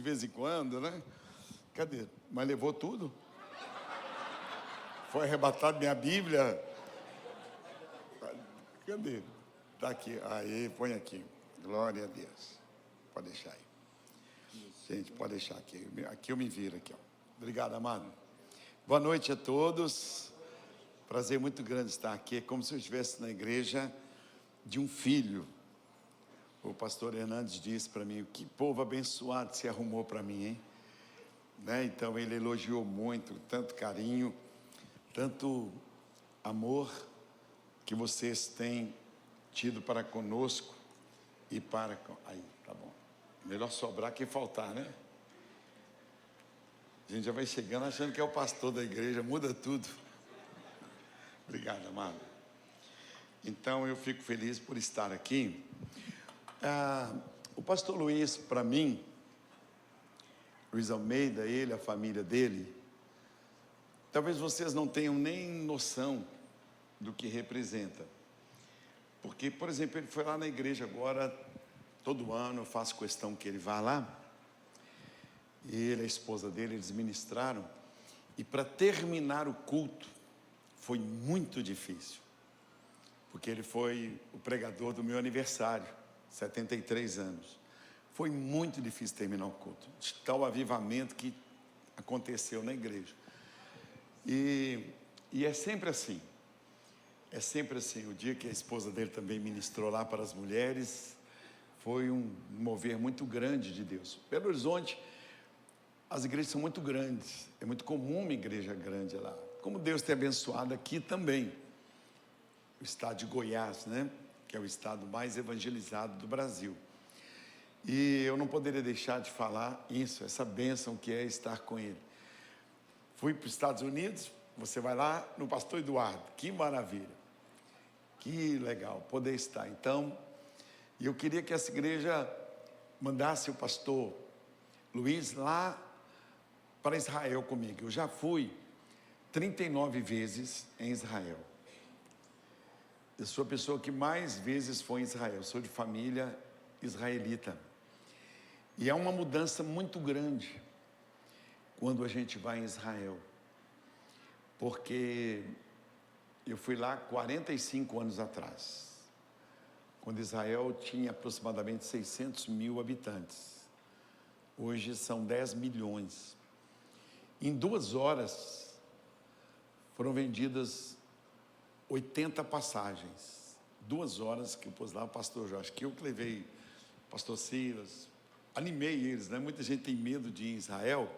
vez em quando, né? Cadê? Mas levou tudo? Foi arrebatado minha Bíblia? Cadê? Tá aqui. Aí, põe aqui. Glória a Deus. Pode deixar aí. Gente, pode deixar aqui. Aqui eu me viro aqui, ó. Obrigado, amado. Boa noite a todos. Prazer muito grande estar aqui. É como se eu estivesse na igreja de um filho. O pastor Hernandes disse para mim: que povo abençoado se arrumou para mim, hein? Né? Então ele elogiou muito, tanto carinho, tanto amor que vocês têm tido para conosco e para... Aí, tá bom. Melhor sobrar que faltar, né? A gente já vai chegando achando que é o pastor da igreja, muda tudo. Obrigado, amado. Então eu fico feliz por estar aqui. O pastor Luiz, para mim, Luiz Almeida, ele, a família dele, talvez vocês não tenham nem noção do que representa. Porque, por exemplo, ele foi lá na igreja agora, todo ano eu faço questão que ele vá lá. E ele, a esposa dele, eles ministraram. E para terminar o culto, foi muito difícil. Porque ele foi o pregador do meu aniversário, 73 anos. Foi muito difícil terminar o culto, de tal avivamento que aconteceu na igreja. E é sempre assim. É sempre assim. O dia que a esposa dele também ministrou lá para as mulheres, foi um mover muito grande de Deus. Belo Horizonte, as igrejas são muito grandes. É muito comum uma igreja grande lá. Como Deus tem abençoado aqui também. O estado de Goiás, né? Que é o estado mais evangelizado do Brasil. E eu não poderia deixar de falar isso, essa bênção que é estar com ele. Fui para os Estados Unidos, você vai lá no pastor Eduardo, que maravilha, que legal poder estar. Então, eu queria que essa igreja mandasse o pastor Luiz lá para Israel comigo. Eu já fui 39 vezes em Israel. Eu sou a pessoa que mais vezes foi em Israel. Eu sou de família israelita. E é uma mudança muito grande quando a gente vai em Israel. Porque eu fui lá 45 anos atrás, quando Israel tinha aproximadamente 600 mil habitantes. Hoje são 10 milhões. Em 2 horas foram vendidas 80 passagens. 2 horas que eu pus lá, o pastor Jorge, que eu levei o pastor Silas, animei eles, né? Muita gente tem medo de ir em Israel.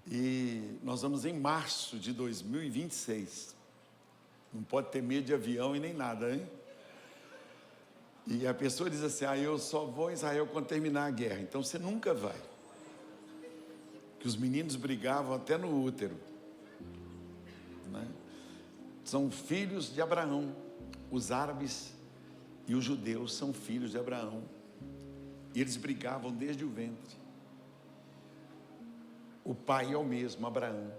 E nós vamos em março de 2026. Não pode ter medo de avião e nem nada, hein? E a pessoa diz assim: eu só vou em Israel quando terminar a guerra. Então você nunca vai. Que os meninos brigavam até no útero, né? São filhos de Abraão. Os árabes e os judeus são filhos de Abraão. E eles brigavam desde o ventre. O pai é o mesmo, Abraão.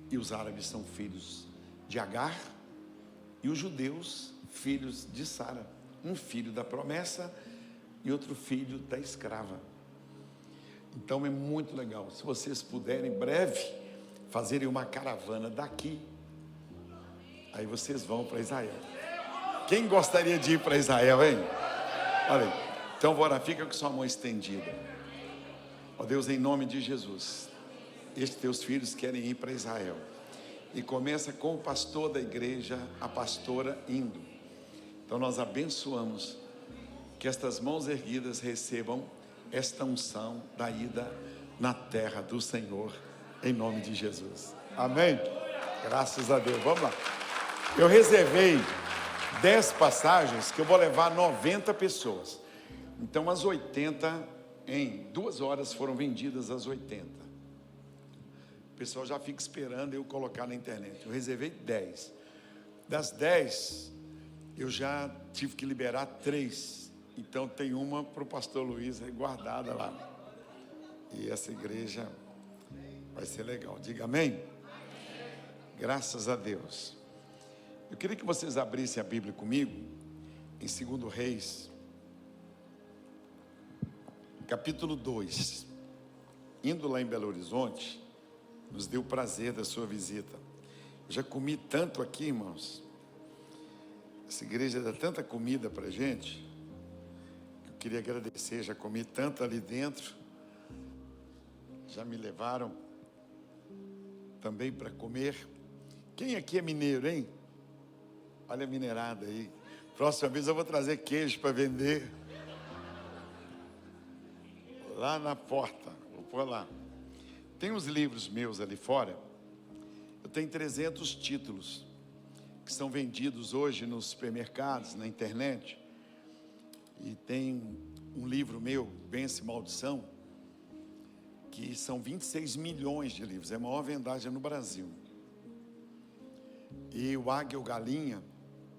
E os árabes são filhos de Agar. E os judeus, filhos de Sara. Um filho da promessa e outro filho da escrava. Então é muito legal. Se vocês puderem, em breve, fazerem uma caravana daqui, aí vocês vão para Israel. Quem gostaria de ir para Israel, hein? Olha aí. Então, bora, fica com sua mão estendida. Ó Deus, em nome de Jesus, estes teus filhos querem ir para Israel. E começa com o pastor da igreja, a pastora indo. Então nós abençoamos que estas mãos erguidas recebam esta unção da ida na terra do Senhor, em nome de Jesus. Amém? Graças a Deus. Vamos lá. Eu reservei 10 passagens que eu vou levar 90 pessoas. Então as 80, em 2 horas foram vendidas as 80. O pessoal já fica esperando eu colocar na internet. Eu reservei 10. Das 10, eu já tive que liberar 3. Então tem uma para o pastor Luiz guardada lá. E essa igreja vai ser legal. Diga amém? Graças a Deus. Eu queria que vocês abrissem a Bíblia comigo em 2 Reis, capítulo 2. indo lá em Belo Horizonte, nos deu o prazer da sua visita. Eu já comi tanto aqui, irmãos. Essa igreja dá tanta comida para a gente, que eu queria agradecer. Já comi tanto ali dentro. Já me levaram também para comer. Quem aqui é mineiro, hein? Olha a mineirada aí. Próxima vez eu vou trazer queijo para vender. Lá na porta. Vou pôr lá. Tem uns livros meus ali fora. Eu tenho 300 títulos que são vendidos hoje nos supermercados, na internet. E tem um livro meu, Bênção e Maldição, que são 26 milhões de livros. É a maior vendagem no Brasil. E o Águia ou Galinha,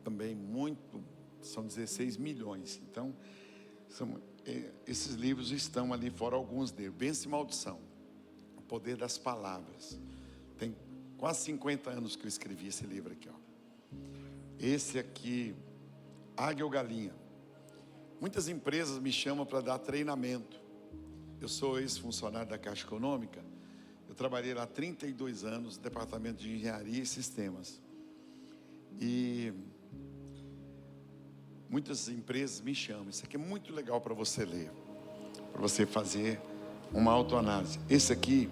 também muito, são 16 milhões. Então, esses livros estão ali fora, alguns deles. Bênção e Maldição, o poder das palavras. Tem quase 50 anos que eu escrevi esse livro aqui, ó. Esse aqui, Águia ou Galinha. Muitas empresas me chamam para dar treinamento. Eu sou ex-funcionário da Caixa Econômica. Eu trabalhei lá 32 anos no departamento de engenharia e sistemas. E muitas empresas me chamam. Isso aqui é muito legal para você ler, para você fazer uma autoanálise. Esse aqui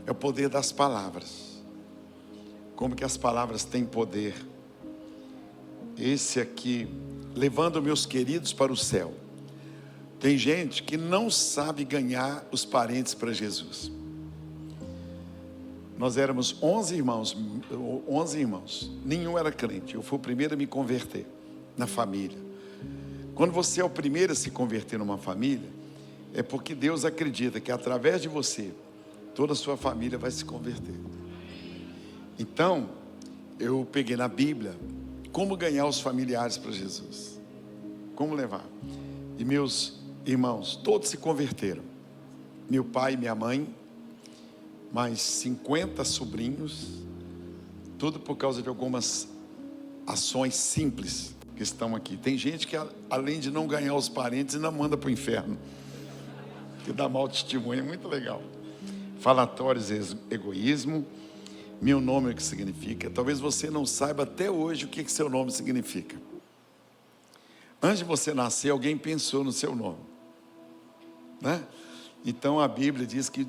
é o poder das palavras. Como que as palavras têm poder. Esse aqui, levando meus queridos para o céu. Tem gente que não sabe ganhar os parentes para Jesus. Nós éramos 11 irmãos, nenhum era crente. Eu fui o primeiro a me converter na família. Quando você é o primeiro a se converter numa família, é porque Deus acredita que através de você, toda a sua família vai se converter. Então, eu peguei na Bíblia, como ganhar os familiares para Jesus. Como levar. E meus irmãos, todos se converteram. Meu pai e minha mãe, mais 50 sobrinhos, tudo por causa de algumas ações simples que estão aqui. Tem gente que, além de não ganhar os parentes, ainda manda para o inferno, que dá mau testemunho, é muito legal. Falatórios, egoísmo. Meu nome é o que significa. Talvez você não saiba até hoje o que seu nome significa. Antes de você nascer, alguém pensou no seu nome, né? Então a Bíblia diz que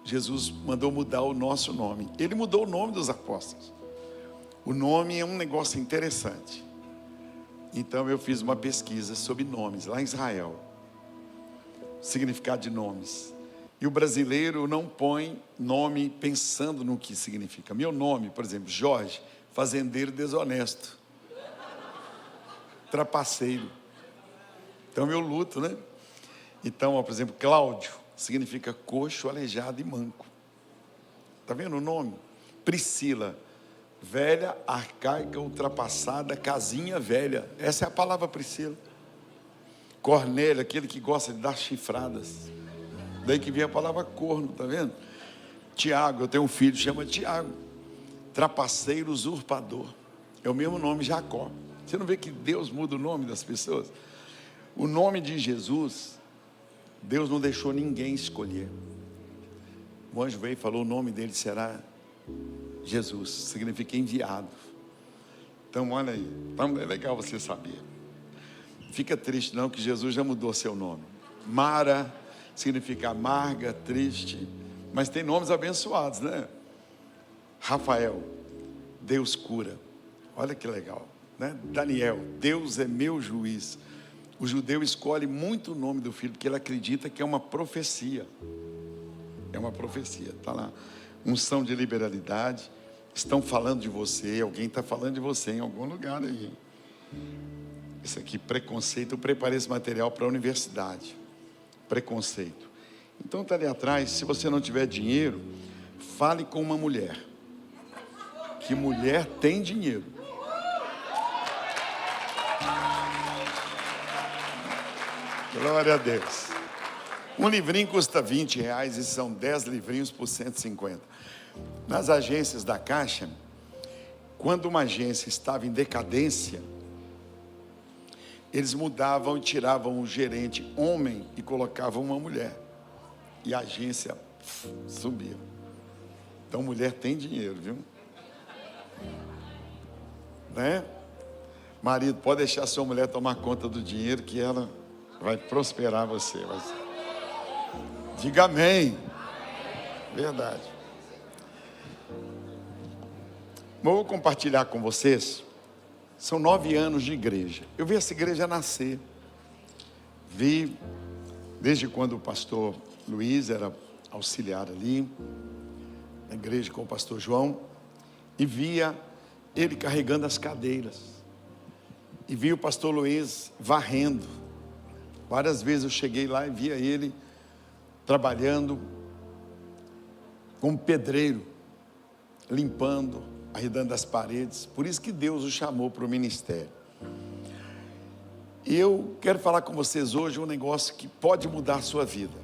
Jesus mandou mudar o nosso nome. Ele mudou o nome dos apóstolos. O nome é um negócio interessante. Então eu fiz uma pesquisa sobre nomes lá em Israel. Significado de nomes. E o brasileiro não põe nome pensando no que significa. Meu nome, por exemplo, Jorge, fazendeiro desonesto, trapaceiro. Então eu luto, né? Então, por exemplo, Cláudio significa coxo, aleijado e manco. Está vendo o nome? Priscila, velha, arcaica, ultrapassada, casinha velha. Essa é a palavra Priscila. Cornélio, aquele que gosta de dar chifradas. Daí que vem a palavra corno, está vendo? Tiago, eu tenho um filho, chama Tiago. Trapaceiro, usurpador. É o mesmo nome, Jacó. Você não vê que Deus muda o nome das pessoas? O nome de Jesus, Deus não deixou ninguém escolher. O anjo veio e falou, o nome dele será Jesus, significa enviado. Então olha aí, é legal você saber. Fica triste não, que Jesus já mudou seu nome. Mara significa amarga, triste, mas tem nomes abençoados, né? Rafael, Deus cura. Olha que legal, né? Daniel, Deus é meu juiz. O judeu escolhe muito o nome do filho, porque ele acredita que é uma profecia. É uma profecia, está lá. Unção de liberalidade. Estão falando de você, alguém está falando de você em algum lugar aí. Isso aqui, preconceito. Eu preparei esse material para a universidade. Preconceito. Então está ali atrás, se você não tiver dinheiro, fale com uma mulher. Que mulher tem dinheiro. Glória a Deus. Um livrinho custa R$20 e são 10 livrinhos por 150. Nas agências da Caixa, quando uma agência estava em decadência, eles mudavam e tiravam o gerente homem e colocavam uma mulher. e a agência subia. Então, mulher tem dinheiro, viu? Né? Marido, pode deixar a sua mulher tomar conta do dinheiro, que ela vai prosperar você. Diga amém. Verdade. Vou compartilhar com vocês. São 9 anos de igreja. Eu vi essa igreja nascer. Vi desde quando o pastor Luiz era auxiliar ali, na igreja com o pastor João, e via ele carregando as cadeiras. E vi o pastor Luiz varrendo. Várias vezes eu cheguei lá e via ele trabalhando como pedreiro, limpando, arredando as paredes. Por isso que Deus o chamou para o ministério. E eu quero falar com vocês hoje um negócio que pode mudar a sua vida.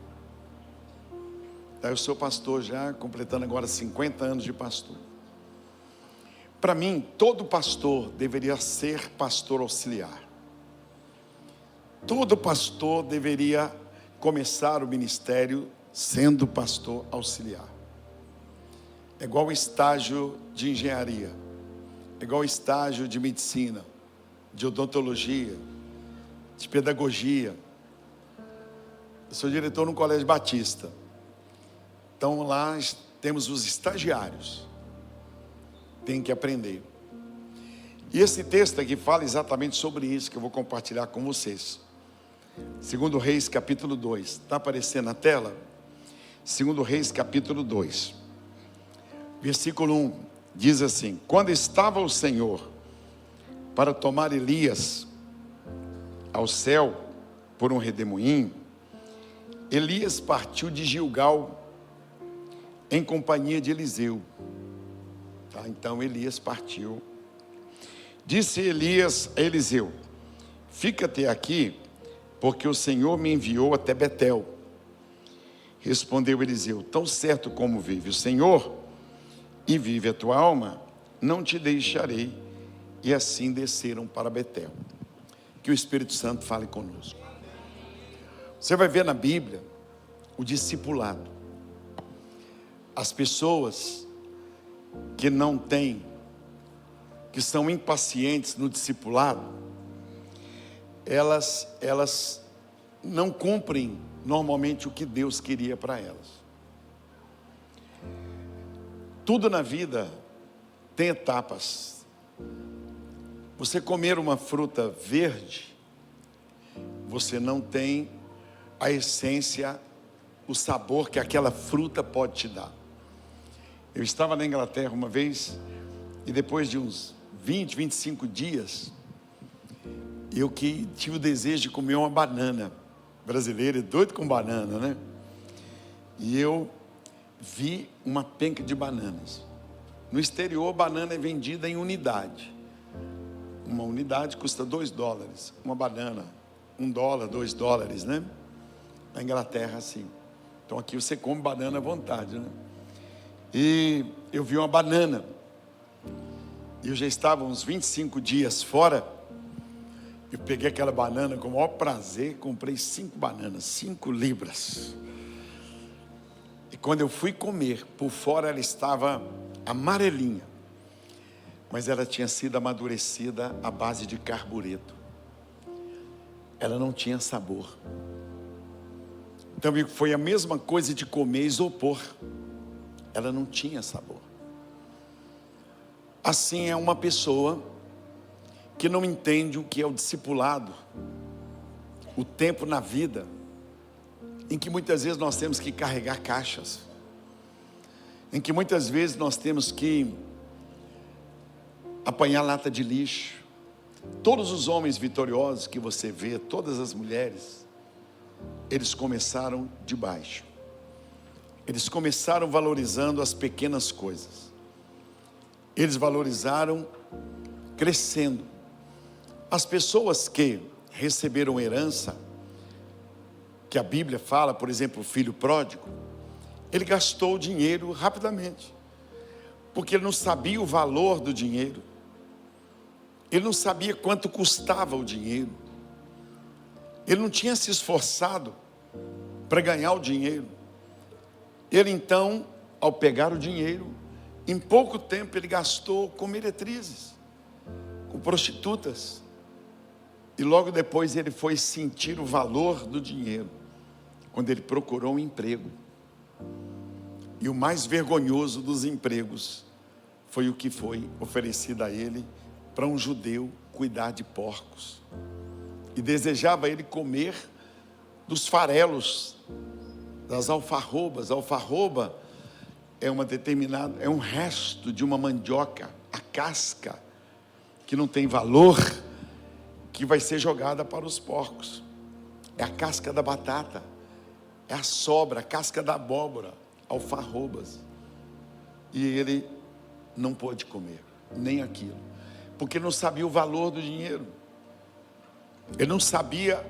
Eu sou pastor já, completando agora 50 anos de pastor. Para mim, todo pastor deveria ser pastor auxiliar. Todo pastor deveria começar o ministério sendo pastor auxiliar. É igual estágio de engenharia, é igual estágio de medicina, de odontologia, de pedagogia. Eu sou diretor no Colégio Batista. Então lá temos os estagiários. Tem que aprender. E esse texto aqui fala exatamente sobre isso que eu vou compartilhar com vocês. 2 Reis capítulo 2. Está aparecendo na tela? 2 Reis capítulo 2. Versículo 1. Diz assim: quando estava o Senhor para tomar Elias ao céu por um redemoinho, Elias partiu de Gilgal em companhia de Eliseu. Então Elias partiu. Disse Elias a Eliseu: fica-te aqui, porque o Senhor me enviou até Betel. Respondeu Eliseu: tão certo como vive o Senhor, e vive a tua alma, não te deixarei. E assim desceram para Betel. Que o Espírito Santo fale conosco. Você vai ver na Bíblia o discipulado. As pessoas que não têm, que são impacientes no discipulado, elas não cumprem normalmente o que Deus queria para elas. Tudo na vida tem etapas. Você comer uma fruta verde, você não tem a essência, o sabor que aquela fruta pode te dar. Eu estava na Inglaterra uma vez, e depois de uns 20, 25 dias, eu que tive o desejo de comer uma banana. Brasileiro é doido com banana, né? E eu vi uma penca de bananas. No exterior, banana é vendida em unidade. Uma unidade custa $2. Uma banana, $1, $2, né? Na Inglaterra, assim. Então aqui você come banana à vontade, né? E eu vi uma banana. Eu já estava uns 25 dias fora. Eu peguei aquela banana com o maior prazer. Comprei 5 bananas, 5 libras. E quando eu fui comer, por fora ela estava amarelinha. Mas ela tinha sido amadurecida à base de carbureto. Ela não tinha sabor. Então foi a mesma coisa de comer isopor. Ela não tinha sabor. Assim é uma pessoa que não entende o que é o discipulado, o tempo na vida, em que muitas vezes nós temos que carregar caixas, em que muitas vezes nós temos que apanhar lata de lixo. Todos os homens vitoriosos que você vê, todas as mulheres, eles começaram de baixo. Eles começaram valorizando as pequenas coisas. Eles valorizaram crescendo. As pessoas que receberam herança, que a Bíblia fala, por exemplo, o filho pródigo, ele gastou o dinheiro rapidamente, porque ele não sabia o valor do dinheiro. Ele não sabia quanto custava o dinheiro. Ele não tinha se esforçado para ganhar o dinheiro. Ele então, ao pegar o dinheiro, em pouco tempo ele gastou com meretrizes, com prostitutas. E logo depois ele foi sentir o valor do dinheiro, quando ele procurou um emprego. E o mais vergonhoso dos empregos foi o que foi oferecido a ele para um judeu cuidar de porcos. E desejava ele comer dos farelos, das alfarrobas. A alfarroba é um resto de uma mandioca, a casca, que não tem valor, que vai ser jogada para os porcos. É a casca da batata, é a sobra, a casca da abóbora, alfarrobas. E ele não pôde comer nem aquilo, porque não sabia o valor do dinheiro. Ele não sabia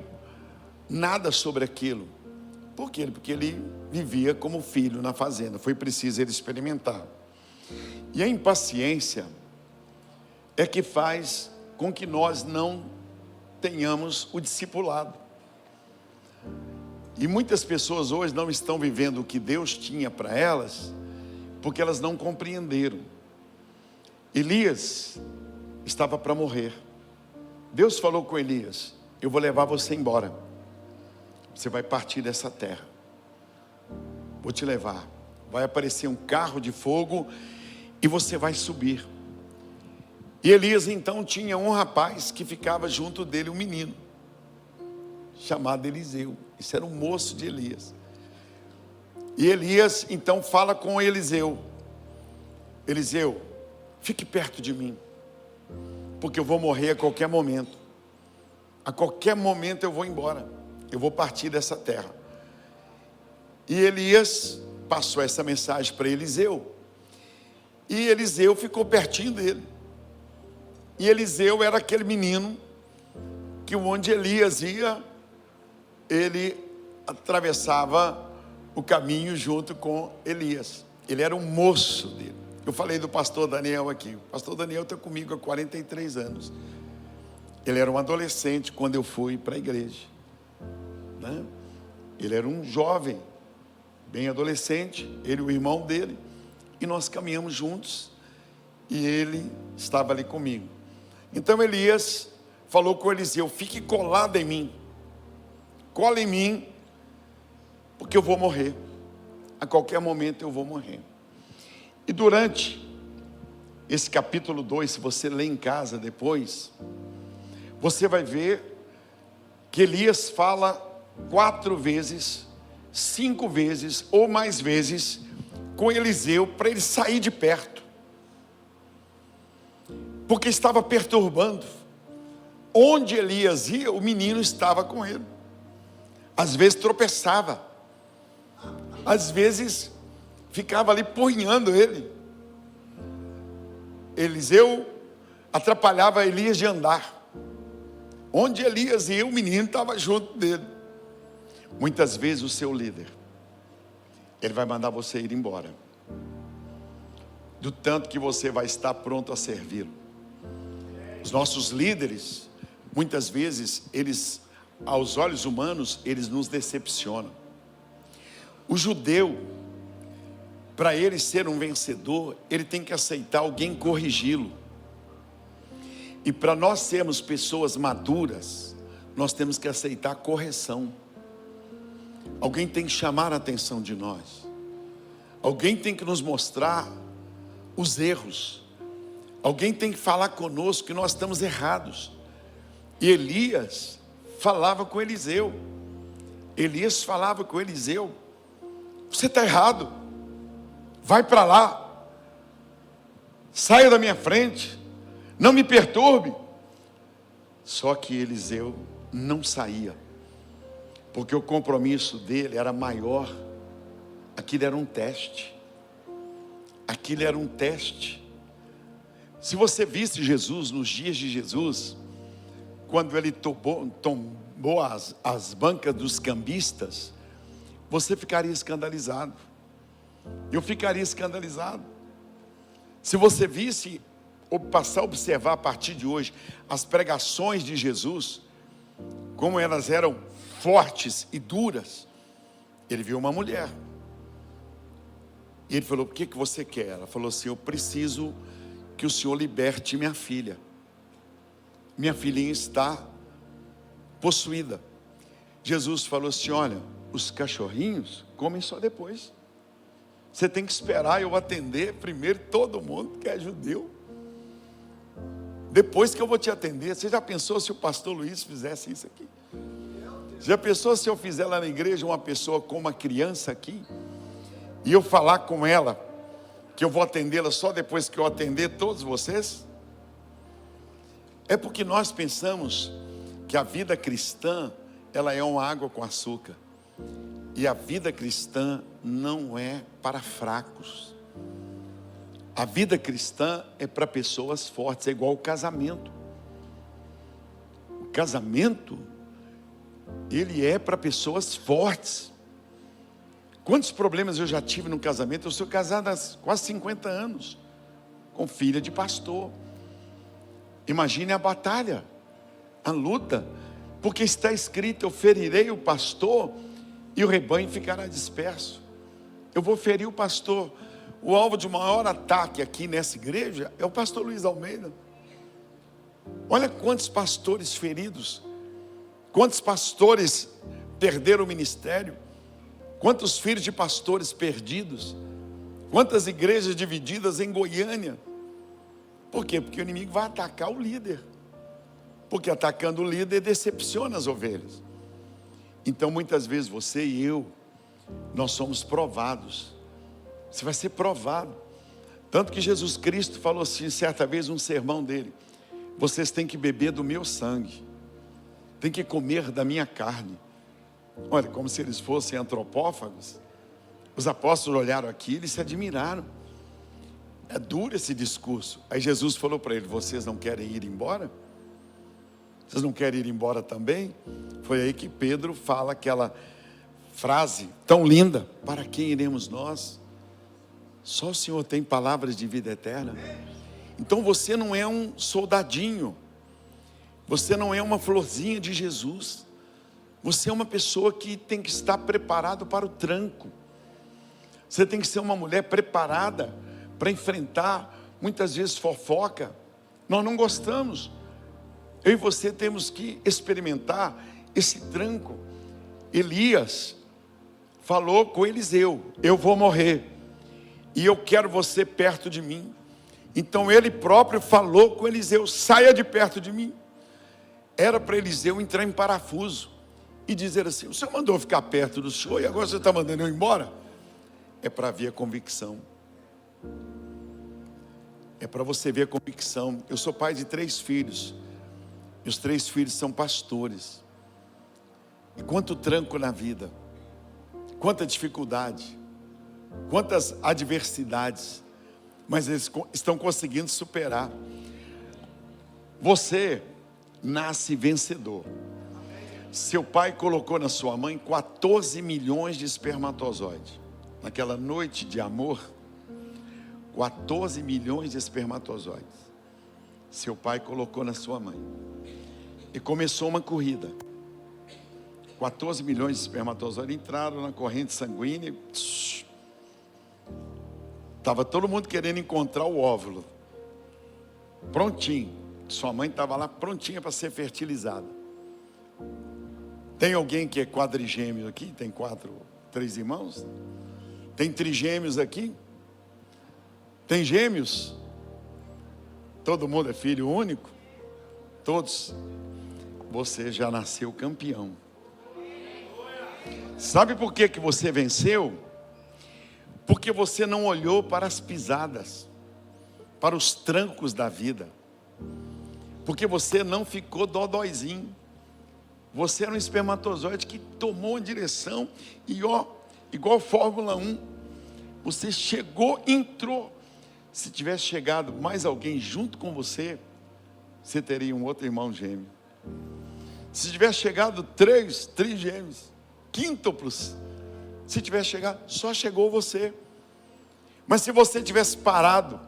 nada sobre aquilo. Por quê? Porque ele vivia como filho na fazenda. Foi preciso ele experimentar. E a impaciência é que faz com que nós não tenhamos o discipulado. E muitas pessoas hoje não estão vivendo o que Deus tinha para elas, porque elas não compreenderam. Elias estava para morrer. Deus falou com Elias: eu vou levar você embora. Você vai partir dessa terra. Vou te levar. Vai aparecer um carro de fogo e você vai subir. E Elias então tinha um rapaz que ficava junto dele, um menino, chamado Eliseu. Isso era um moço de Elias. E Elias então fala com Eliseu: Eliseu, fique perto de mim, porque eu vou morrer a qualquer momento. A qualquer momento eu vou embora, eu vou partir dessa terra. E Elias passou essa mensagem para Eliseu, e Eliseu ficou pertinho dele. E Eliseu era aquele menino que onde Elias ia, ele atravessava o caminho junto com Elias. Ele era um moço dele. Eu falei do pastor Daniel aqui. O pastor Daniel está comigo há 43 anos. Ele era um adolescente quando eu fui para a igreja, né? Ele era um jovem, bem adolescente, ele e o irmão dele, e nós caminhamos juntos, e ele estava ali comigo. Então Elias falou com Eliseu: fique colado em mim, cola em mim, porque eu vou morrer, a qualquer momento eu vou morrer. E durante esse capítulo 2, se você ler em casa depois, você vai ver que Elias fala 4 vezes, 5 vezes ou mais vezes com Eliseu para ele sair de perto, porque estava perturbando. Onde Elias ia, o menino estava com ele. Às vezes tropeçava, às vezes ficava ali porrinhando ele. Eliseu atrapalhava Elias de andar. Onde Elias ia, o menino estava junto dele. Muitas vezes o seu líder, ele vai mandar você ir embora, do tanto que você vai estar pronto a servir. Os nossos líderes, muitas vezes, eles, aos olhos humanos, eles nos decepcionam. O judeu, para ele ser um vencedor, ele tem que aceitar alguém corrigi-lo. E para nós sermos pessoas maduras, nós temos que aceitar a correção. Alguém tem que chamar a atenção de nós. Alguém tem que nos mostrar os erros. Alguém tem que falar conosco que nós estamos errados. E Elias falava com Eliseu. Elias falava com Eliseu: você está errado. Vai para lá. Saia da minha frente. Não me perturbe. Só que Eliseu não saía, porque o compromisso dele era maior. Aquilo era um teste. Aquilo era um teste. Se você visse Jesus nos dias de Jesus, quando ele tombou as bancas dos cambistas, você ficaria escandalizado. Eu ficaria escandalizado. Se você visse, ou passar a observar a partir de hoje, as pregações de Jesus, como elas eram fortes e duras. Ele viu uma mulher E ele falou: o que você quer? Ela falou assim: eu preciso que o senhor liberte minha filha. Minha filhinha está possuída. Jesus falou assim: olha, os cachorrinhos comem só depois. Você tem que esperar eu atender primeiro todo mundo que é judeu. Depois que eu vou te atender. Você já pensou se o pastor Luiz fizesse isso aqui? Já pensou se eu fizer lá na igreja uma pessoa com uma criança aqui? E eu falar com ela que eu vou atendê-la só depois que eu atender todos vocês? É porque nós pensamos que a vida cristã, ela é uma água com açúcar. E a vida cristã não é para fracos. A vida cristã é para pessoas fortes, é igual o casamento. O casamento, ele é para pessoas fortes. Quantos problemas eu já tive no casamento? Eu sou casado há quase 50 anos, com filha de pastor. Imagine a batalha, a luta, porque está escrito: eu ferirei o pastor e o rebanho ficará disperso. Eu vou ferir o pastor. O alvo de maior ataque aqui nessa igreja é o pastor Luiz Almeida. Olha quantos pastores feridos, quantos pastores perderam o ministério, quantos filhos de pastores perdidos, quantas igrejas divididas em Goiânia. Por quê? Porque o inimigo vai atacar o líder, porque atacando o líder decepciona as ovelhas. Então muitas vezes você e eu, nós somos provados. Você vai ser provado. Tanto que Jesus Cristo falou assim, certa vez, um sermão dele: vocês têm que beber do meu sangue, têm que comer da minha carne. Olha, como se eles fossem antropófagos. Os apóstolos olharam aqui, eles se admiraram. É duro esse discurso. Aí Jesus falou para eles: vocês não querem ir embora? Vocês não querem ir embora também? Foi aí que Pedro fala aquela frase tão linda: para quem iremos nós? Só o Senhor tem palavras de vida eterna. Então você não é um soldadinho, você não é uma florzinha de Jesus. Você é uma pessoa que tem que estar preparado para o tranco. Você tem que ser uma mulher preparada para enfrentar muitas vezes fofoca. Nós não gostamos. Eu e você temos que experimentar esse tranco. Elias falou com Eliseu: eu vou morrer e eu quero você perto de mim. Então ele próprio falou com Eliseu: saia de perto de mim. Era para Eliseu entrar em parafuso e dizer assim: o senhor mandou ficar perto do senhor e agora você está mandando eu ir embora? É para ver a convicção. É para você ver a convicção. Eu sou pai de 3 filhos. E os 3 filhos são pastores. E quanto tranco na vida, quanta dificuldade, quantas adversidades, mas eles estão conseguindo superar. Você nasce vencedor. Seu pai colocou na sua mãe 14 milhões de espermatozoides. Naquela noite de amor, 14 milhões de espermatozoides seu pai colocou na sua mãe. E começou uma corrida. 14 milhões de espermatozoides entraram na corrente sanguínea. Estava todo mundo querendo encontrar o óvulo. Prontinho. Sua mãe estava lá prontinha para ser fertilizada. Tem alguém que é quadrigêmeo aqui? Tem 3 irmãos? Tem trigêmeos aqui? Tem gêmeos? Todo mundo é filho único? Todos. Você já nasceu campeão. Sabe por que você venceu? Porque você não olhou para as pisadas, para os trancos da vida. Porque você não ficou dodóizinho. Você era um espermatozoide que tomou a direção e igual Fórmula 1, você chegou, entrou. Se tivesse chegado mais alguém junto com você, você teria um outro irmão gêmeo. Se tivesse chegado 3 trigêmeos, quíntuplos, se tivesse chegado, só chegou você. Mas se você tivesse parado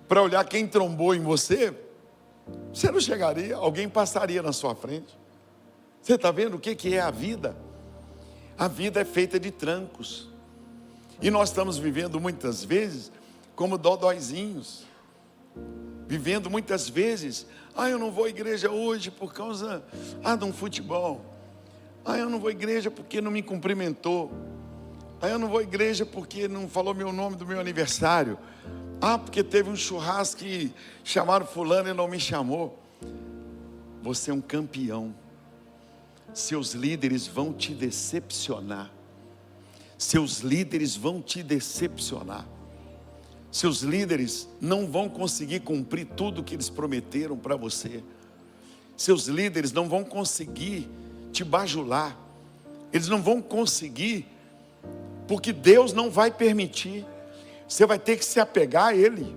para olhar quem trombou em você, você não chegaria, alguém passaria na sua frente. Você está vendo o que é a vida? A vida é feita de trancos. E nós estamos vivendo muitas vezes como dodóizinhos. Vivendo muitas vezes, eu não vou à igreja hoje por causa de um futebol. Eu não vou à igreja porque não me cumprimentou. Eu não vou à igreja porque não falou meu nome do meu aniversário. Porque teve um churrasco e chamaram fulano e não me chamou. Você é um campeão. Seus líderes vão te decepcionar. Seus líderes vão te decepcionar. Seus líderes não vão conseguir cumprir tudo o que eles prometeram para você. Seus líderes não vão conseguir te bajular. Eles não vão conseguir, porque Deus não vai permitir. Você vai ter que se apegar a Ele.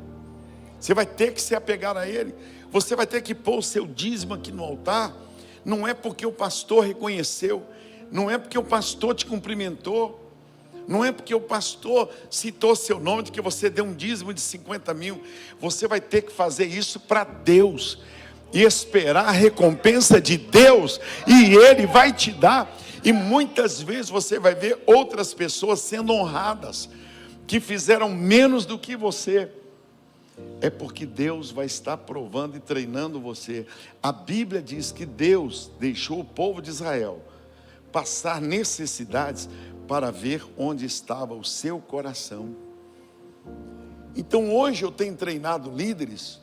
Você vai ter que se apegar a Ele. Você vai ter que pôr o seu dízimo aqui no altar. Não é porque o pastor reconheceu. Não é porque o pastor te cumprimentou. Não é porque o pastor citou seu nome de que você deu um dízimo de 50 mil. Você vai ter que fazer isso para Deus. E esperar a recompensa de Deus. E Ele vai te dar. E muitas vezes você vai ver outras pessoas sendo honradas, que fizeram menos do que você. É porque Deus vai estar provando e treinando você. A Bíblia diz que Deus deixou o povo de Israel passar necessidades para ver onde estava o seu coração. Então hoje eu tenho treinado líderes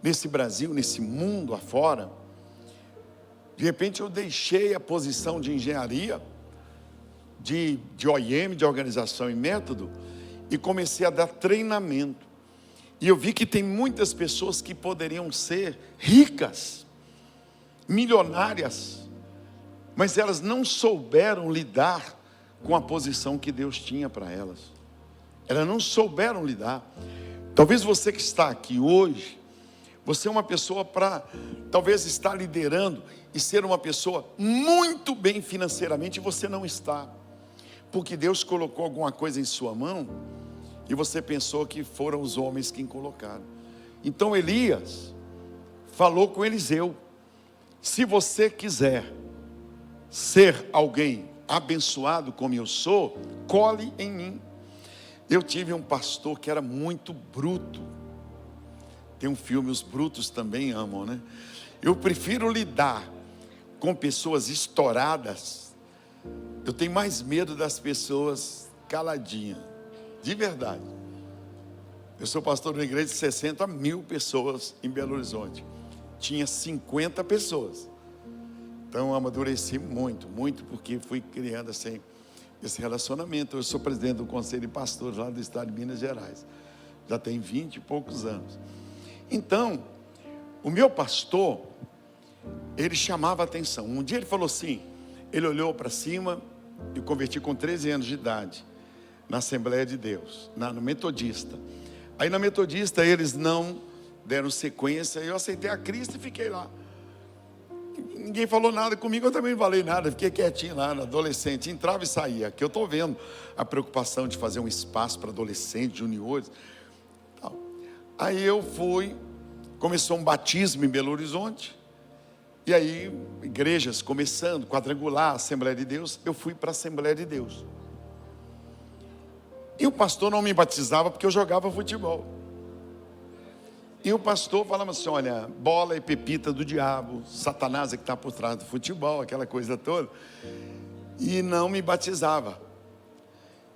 nesse Brasil, nesse mundo afora. De repente eu deixei a posição de engenharia, de OIM, de organização e método, e comecei a dar treinamento. E eu vi que tem muitas pessoas que poderiam ser ricas, milionárias, mas elas não souberam lidar com a posição que Deus tinha para elas. Elas não souberam lidar. Talvez você que está aqui hoje, você é uma pessoa para talvez estar liderando e ser uma pessoa muito bem financeiramente, e você não está. Porque Deus colocou alguma coisa em sua mão e você pensou que foram os homens quem colocaram. Então Elias falou com Eliseu: se você quiser ser alguém abençoado como eu sou, cole em mim. Eu tive um pastor que era muito bruto. Tem um filme, os brutos também amam, né? Eu prefiro lidar com pessoas estouradas. Eu tenho mais medo das pessoas caladinhas, de verdade. Eu sou pastor de uma igreja de 60 mil pessoas em Belo Horizonte. Tinha 50 pessoas. Então eu amadureci muito, porque fui criando assim, esse relacionamento. Eu sou presidente do Conselho de Pastores lá do estado de Minas Gerais. Já tem 20 e poucos anos. Então, o meu pastor, ele chamava a atenção. Um dia ele falou assim, ele olhou para cima, eu converti com 13 anos de idade, na Assembleia de Deus, no Metodista. Aí na Metodista eles não deram sequência, eu aceitei a Cristo e fiquei lá. Ninguém falou nada comigo, eu também não falei nada, fiquei quietinho lá, adolescente, entrava e saía. Aqui eu estou vendo a preocupação de fazer um espaço para adolescentes, juniores. Aí eu fui, começou um batismo em Belo Horizonte, e aí igrejas começando, quadrangular, Assembleia de Deus, eu fui para a Assembleia de Deus. E o pastor não me batizava porque eu jogava futebol. E o pastor falava assim, olha, bola e pepita do diabo, Satanás é que está por trás do futebol, aquela coisa toda. E não me batizava.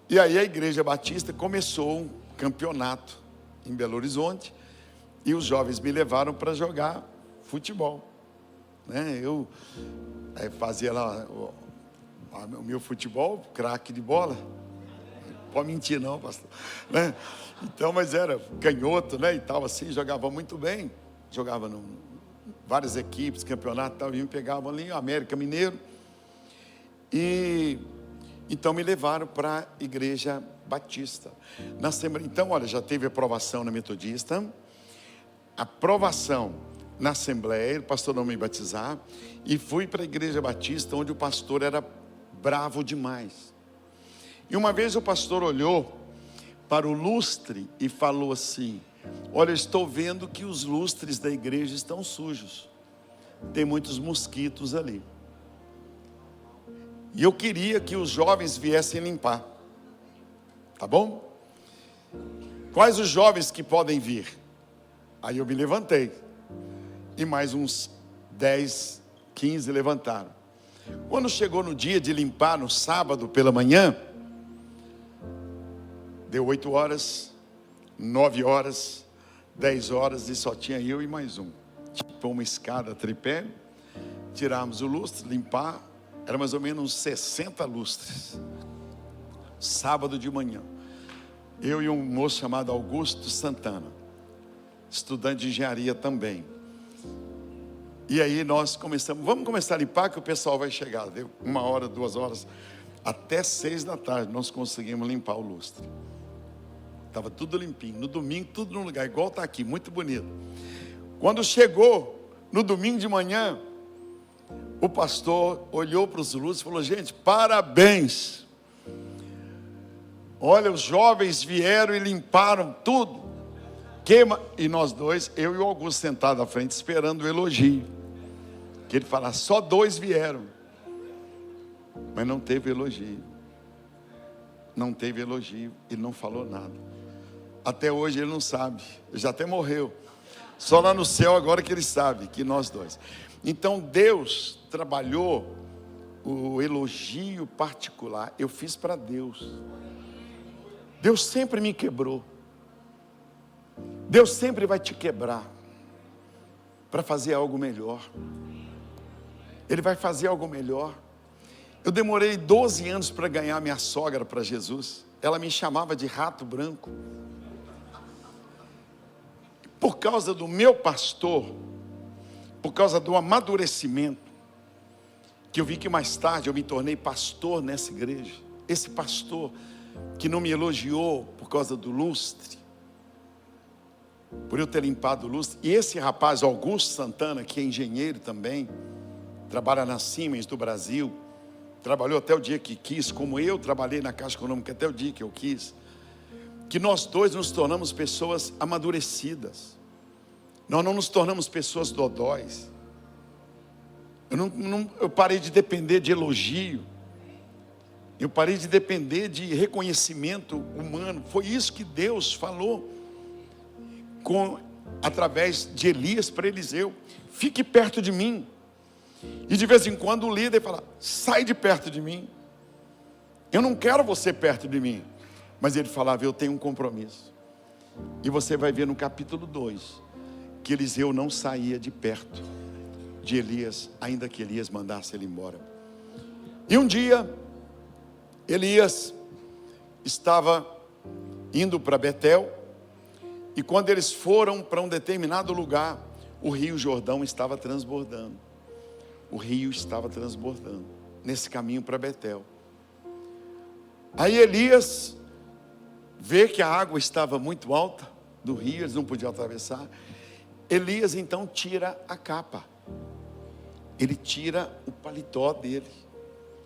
E aí a igreja batista começou um campeonato em Belo Horizonte, e os jovens me levaram para jogar futebol, né? Eu fazia lá o meu futebol, craque de bola. Não pode mentir não, pastor, né? Então, mas era canhoto, né, e tal, assim, jogava muito bem, jogava em várias equipes, campeonato e tal, e me pegavam ali, América Mineiro, e então me levaram para a igreja batista. Na Assembleia, então, olha, já teve aprovação na Metodista, aprovação na Assembleia, o pastor não me batizar, e fui para a igreja batista, onde o pastor era bravo demais. E uma vez o pastor olhou para o lustre e falou assim, olha, eu estou vendo que os lustres da igreja estão sujos, tem muitos mosquitos ali, e eu queria que os jovens viessem limpar. Tá bom? Quais os jovens que podem vir? Aí eu me levantei. E mais uns 10, 15 levantaram. Quando chegou no dia de limpar, no sábado pela manhã, deu 8 horas, 9 horas, 10 horas e só tinha eu e mais um. Tipo uma escada tripé, tiramos o lustre, limpar, era mais ou menos uns 60 lustres. Sábado de manhã. Eu e um moço chamado Augusto Santana, estudante de engenharia também. E aí nós começamos, vamos começar a limpar que o pessoal vai chegar. Deu 1 hora, 2 horas, até 6 da tarde nós conseguimos limpar o lustre. Estava tudo limpinho. No domingo, tudo no lugar, igual está aqui, muito bonito. Quando chegou, no domingo de manhã, o pastor olhou para os lustres e falou: gente, parabéns. Olha, os jovens vieram e limparam tudo. E nós dois, eu e o Augusto sentados à frente, esperando o elogio. Que ele falasse, só 2 vieram. Mas não teve elogio. Não teve elogio. Ele não falou nada. Até hoje ele não sabe. Ele já até morreu. Só lá no céu agora que ele sabe, que nós dois. Então Deus trabalhou o elogio particular. Eu fiz para Deus. Deus sempre me quebrou. Deus sempre vai te quebrar para fazer algo melhor. Ele vai fazer algo melhor. Eu demorei 12 anos para ganhar minha sogra para Jesus. Ela me chamava de rato branco. Por causa do meu pastor, por causa do amadurecimento, que eu vi que mais tarde eu me tornei pastor nessa igreja. Esse pastor que não me elogiou por causa do lustre, por eu ter limpado o lustre. E esse rapaz, Augusto Santana, que é engenheiro também, trabalha na Siemens do Brasil, trabalhou até o dia que quis, como eu trabalhei na Caixa Econômica até o dia que eu quis, que nós dois nos tornamos pessoas amadurecidas. Nós não nos tornamos pessoas dodóis. Eu parei de depender de elogio. Eu parei de depender de reconhecimento humano. Foi isso que Deus falou através de Elias para Eliseu: fique perto de mim. E de vez em quando o líder fala: sai de perto de mim. Eu não quero você perto de mim. Mas ele falava: eu tenho um compromisso. E você vai ver no capítulo 2 que Eliseu não saía de perto de Elias, ainda que Elias mandasse ele embora. E um dia Elias estava indo para Betel, e quando eles foram para um determinado lugar, o rio Jordão estava transbordando. O rio estava transbordando nesse caminho para Betel. Aí Elias vê que a água estava muito alta do rio, eles não podiam atravessar. Elias então tira a capa. Ele tira o paletó dele,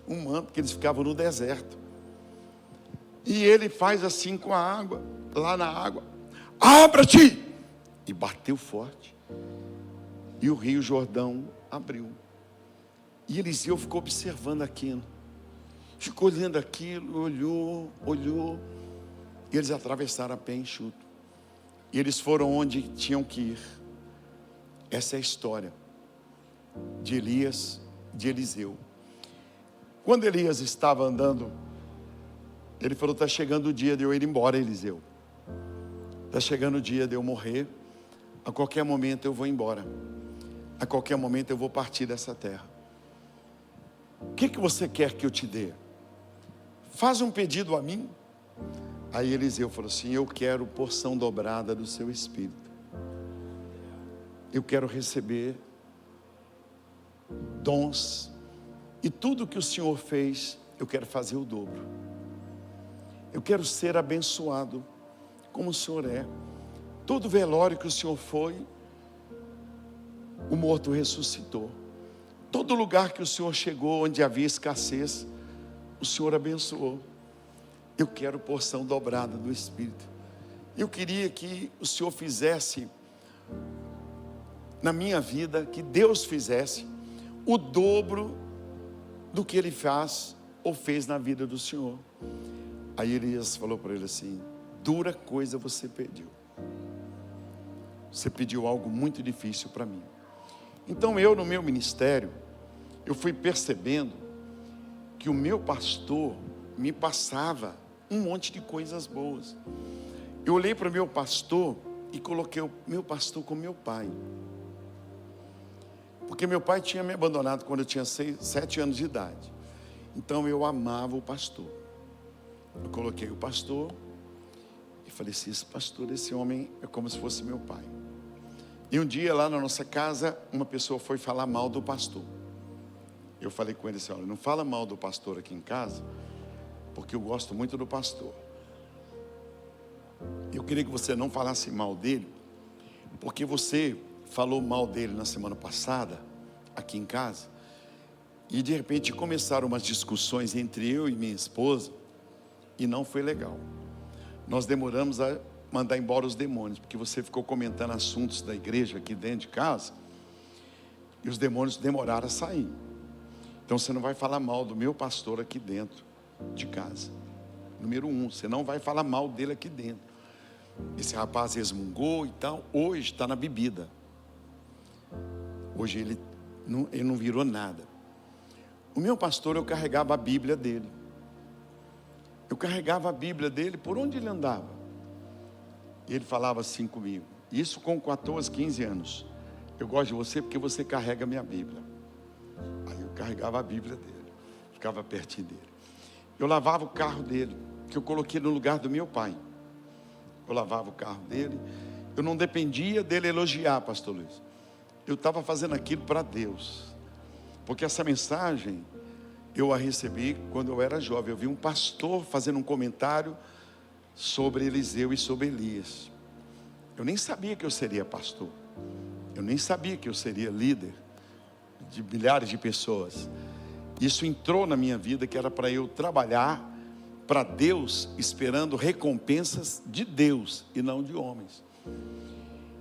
um manto, porque eles ficavam no deserto. E ele faz assim com a água, lá na água: abra-te! E bateu forte. E o rio Jordão abriu. E Eliseu ficou observando aquilo. Ficou olhando aquilo, olhou. E eles atravessaram a pé enxuto. E eles foram onde tinham que ir. Essa é a história de Elias, de Eliseu. Quando Elias estava andando, ele falou: está chegando o dia de eu ir embora, Eliseu. Está chegando o dia de eu morrer. A qualquer momento eu vou embora. A qualquer momento eu vou partir dessa terra. O que você quer que eu te dê? Faz um pedido a mim. Aí Eliseu falou assim: eu quero porção dobrada do seu espírito. Eu quero receber dons. E tudo que o Senhor fez, eu quero fazer o dobro. Eu quero ser abençoado como o Senhor é. Todo velório que o Senhor foi, o morto ressuscitou. Todo lugar que o Senhor chegou, onde havia escassez, o Senhor abençoou. Eu quero porção dobrada do Espírito. Eu queria que o Senhor fizesse na minha vida, que Deus fizesse o dobro do que Ele faz ou fez na vida do Senhor. Aí Elias falou para ele assim: dura coisa você pediu. Você pediu algo muito difícil para mim. Então eu, no meu ministério, eu fui percebendo que o meu pastor me passava um monte de coisas boas. Eu olhei para o meu pastor e coloquei o meu pastor como meu pai. Porque meu pai tinha me abandonado quando eu tinha 7 anos de idade. Então eu amava o pastor. Eu coloquei o pastor e falei assim: esse pastor, esse homem é como se fosse meu pai. E um dia lá na nossa casa, uma pessoa foi falar mal do pastor. Eu falei com ele assim: olha, não fala mal do pastor aqui em casa, porque eu gosto muito do pastor. Eu queria que você não falasse mal dele, porque você falou mal dele na semana passada, aqui em casa, e de repente começaram umas discussões entre eu e minha esposa, e não foi legal. Nós demoramos a mandar embora os demônios, porque você ficou comentando assuntos da igreja aqui dentro de casa, e os demônios demoraram a sair. Então você não vai falar mal do meu pastor aqui dentro de casa. Número 1, você não vai falar mal dele aqui dentro. Esse rapaz resmungou e tal, hoje está na bebida. Hoje ele não virou nada. O meu pastor, eu carregava a Bíblia dele. Eu carregava a Bíblia dele por onde ele andava. Ele falava assim comigo, isso com 14, 15 anos: eu gosto de você porque você carrega a minha Bíblia. Aí eu carregava a Bíblia dele, ficava pertinho dele. Eu lavava o carro dele, que eu coloquei no lugar do meu pai. Eu lavava o carro dele. Eu não dependia dele elogiar, pastor Luiz. Eu estava fazendo aquilo para Deus. Porque essa mensagem eu a recebi quando eu era jovem. Eu vi um pastor fazendo um comentário sobre Eliseu e sobre Elias. Eu nem sabia que eu seria pastor. Eu nem sabia que eu seria líder de milhares de pessoas. Isso entrou na minha vida, que era para eu trabalhar para Deus, esperando recompensas de Deus e não de homens.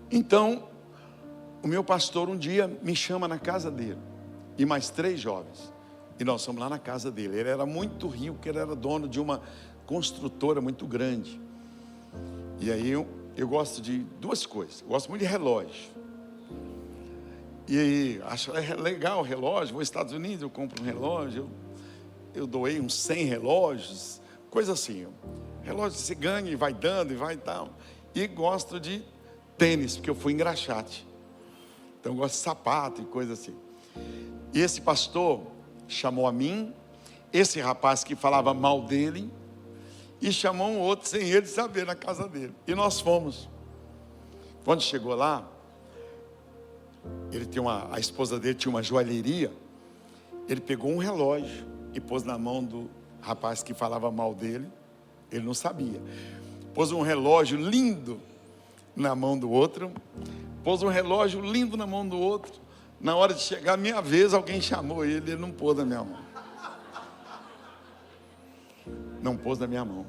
Então, o meu pastor um dia me chama na casa dele, e mais 3 jovens, e nós fomos lá na casa dele. Ele era muito rico, porque ele era dono de uma construtora muito grande. E aí eu gosto de 2 coisas. Eu gosto muito de relógio. E aí, acho legal o relógio. Vou aos Estados Unidos, eu compro um relógio. Eu doei uns 100 relógios, coisa assim. Relógio você ganha e vai dando e vai e tal. E gosto de tênis, porque eu fui engraxate. Então eu gosto de sapato e coisa assim. E esse pastor chamou a mim, esse rapaz que falava mal dele, e chamou um outro sem ele saber, na casa dele. E nós fomos. Quando chegou lá, a esposa dele tinha uma joalheria. Ele pegou um relógio e pôs na mão do rapaz que falava mal dele. Ele não sabia. Pôs um relógio lindo na mão do outro. Pôs um relógio lindo na mão do outro. Na hora de chegar a minha vez, alguém chamou ele não pôs na minha mão. Não pôs na minha mão.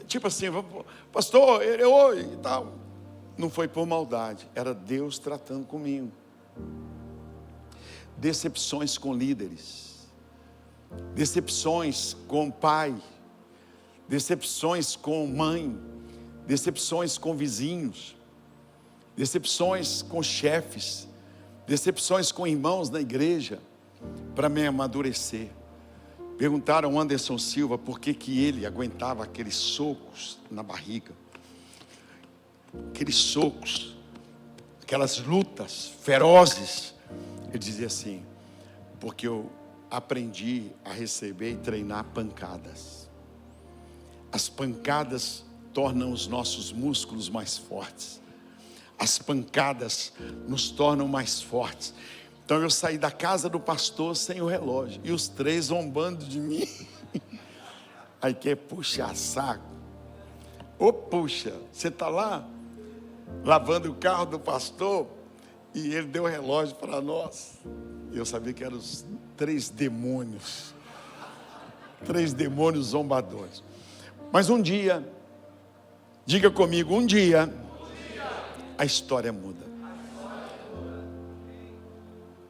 Tipo assim, pastor, oi e tal. Não foi por maldade, era Deus tratando comigo. Decepções com líderes, decepções com pai, decepções com mãe, decepções com vizinhos, decepções com chefes, decepções com irmãos na igreja, para me amadurecer. Perguntaram ao Anderson Silva por que ele aguentava aqueles socos na barriga, aqueles socos, aquelas lutas ferozes. Ele dizia assim: porque eu aprendi a receber e treinar pancadas. As pancadas tornam os nossos músculos mais fortes. As pancadas nos tornam mais fortes. Então eu saí da casa do pastor sem o relógio, e os 3 zombando de mim. Aí quer puxar saco. Ô puxa, você está lá lavando o carro do pastor e ele deu o relógio para nós. Eu sabia que eram os 3 demônios. 3 demônios zombadores. Mas um dia, diga comigo, um dia a história muda.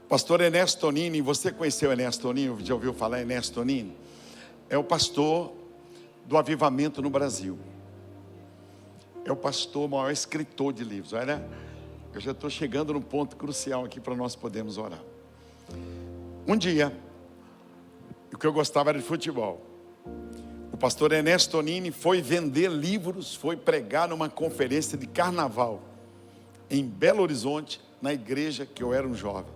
Pastor Ernesto Tonini, você conheceu Ernesto Tonini? Já ouviu falar em Ernesto Tonini? É o pastor do avivamento no Brasil. É o pastor, maior escritor de livros. Olha, eu já estou chegando num ponto crucial aqui para nós podermos orar. Um dia, o que eu gostava era de futebol. O pastor Ernesto Tonini foi vender livros, foi pregar numa conferência de carnaval em Belo Horizonte, na igreja que eu era um jovem.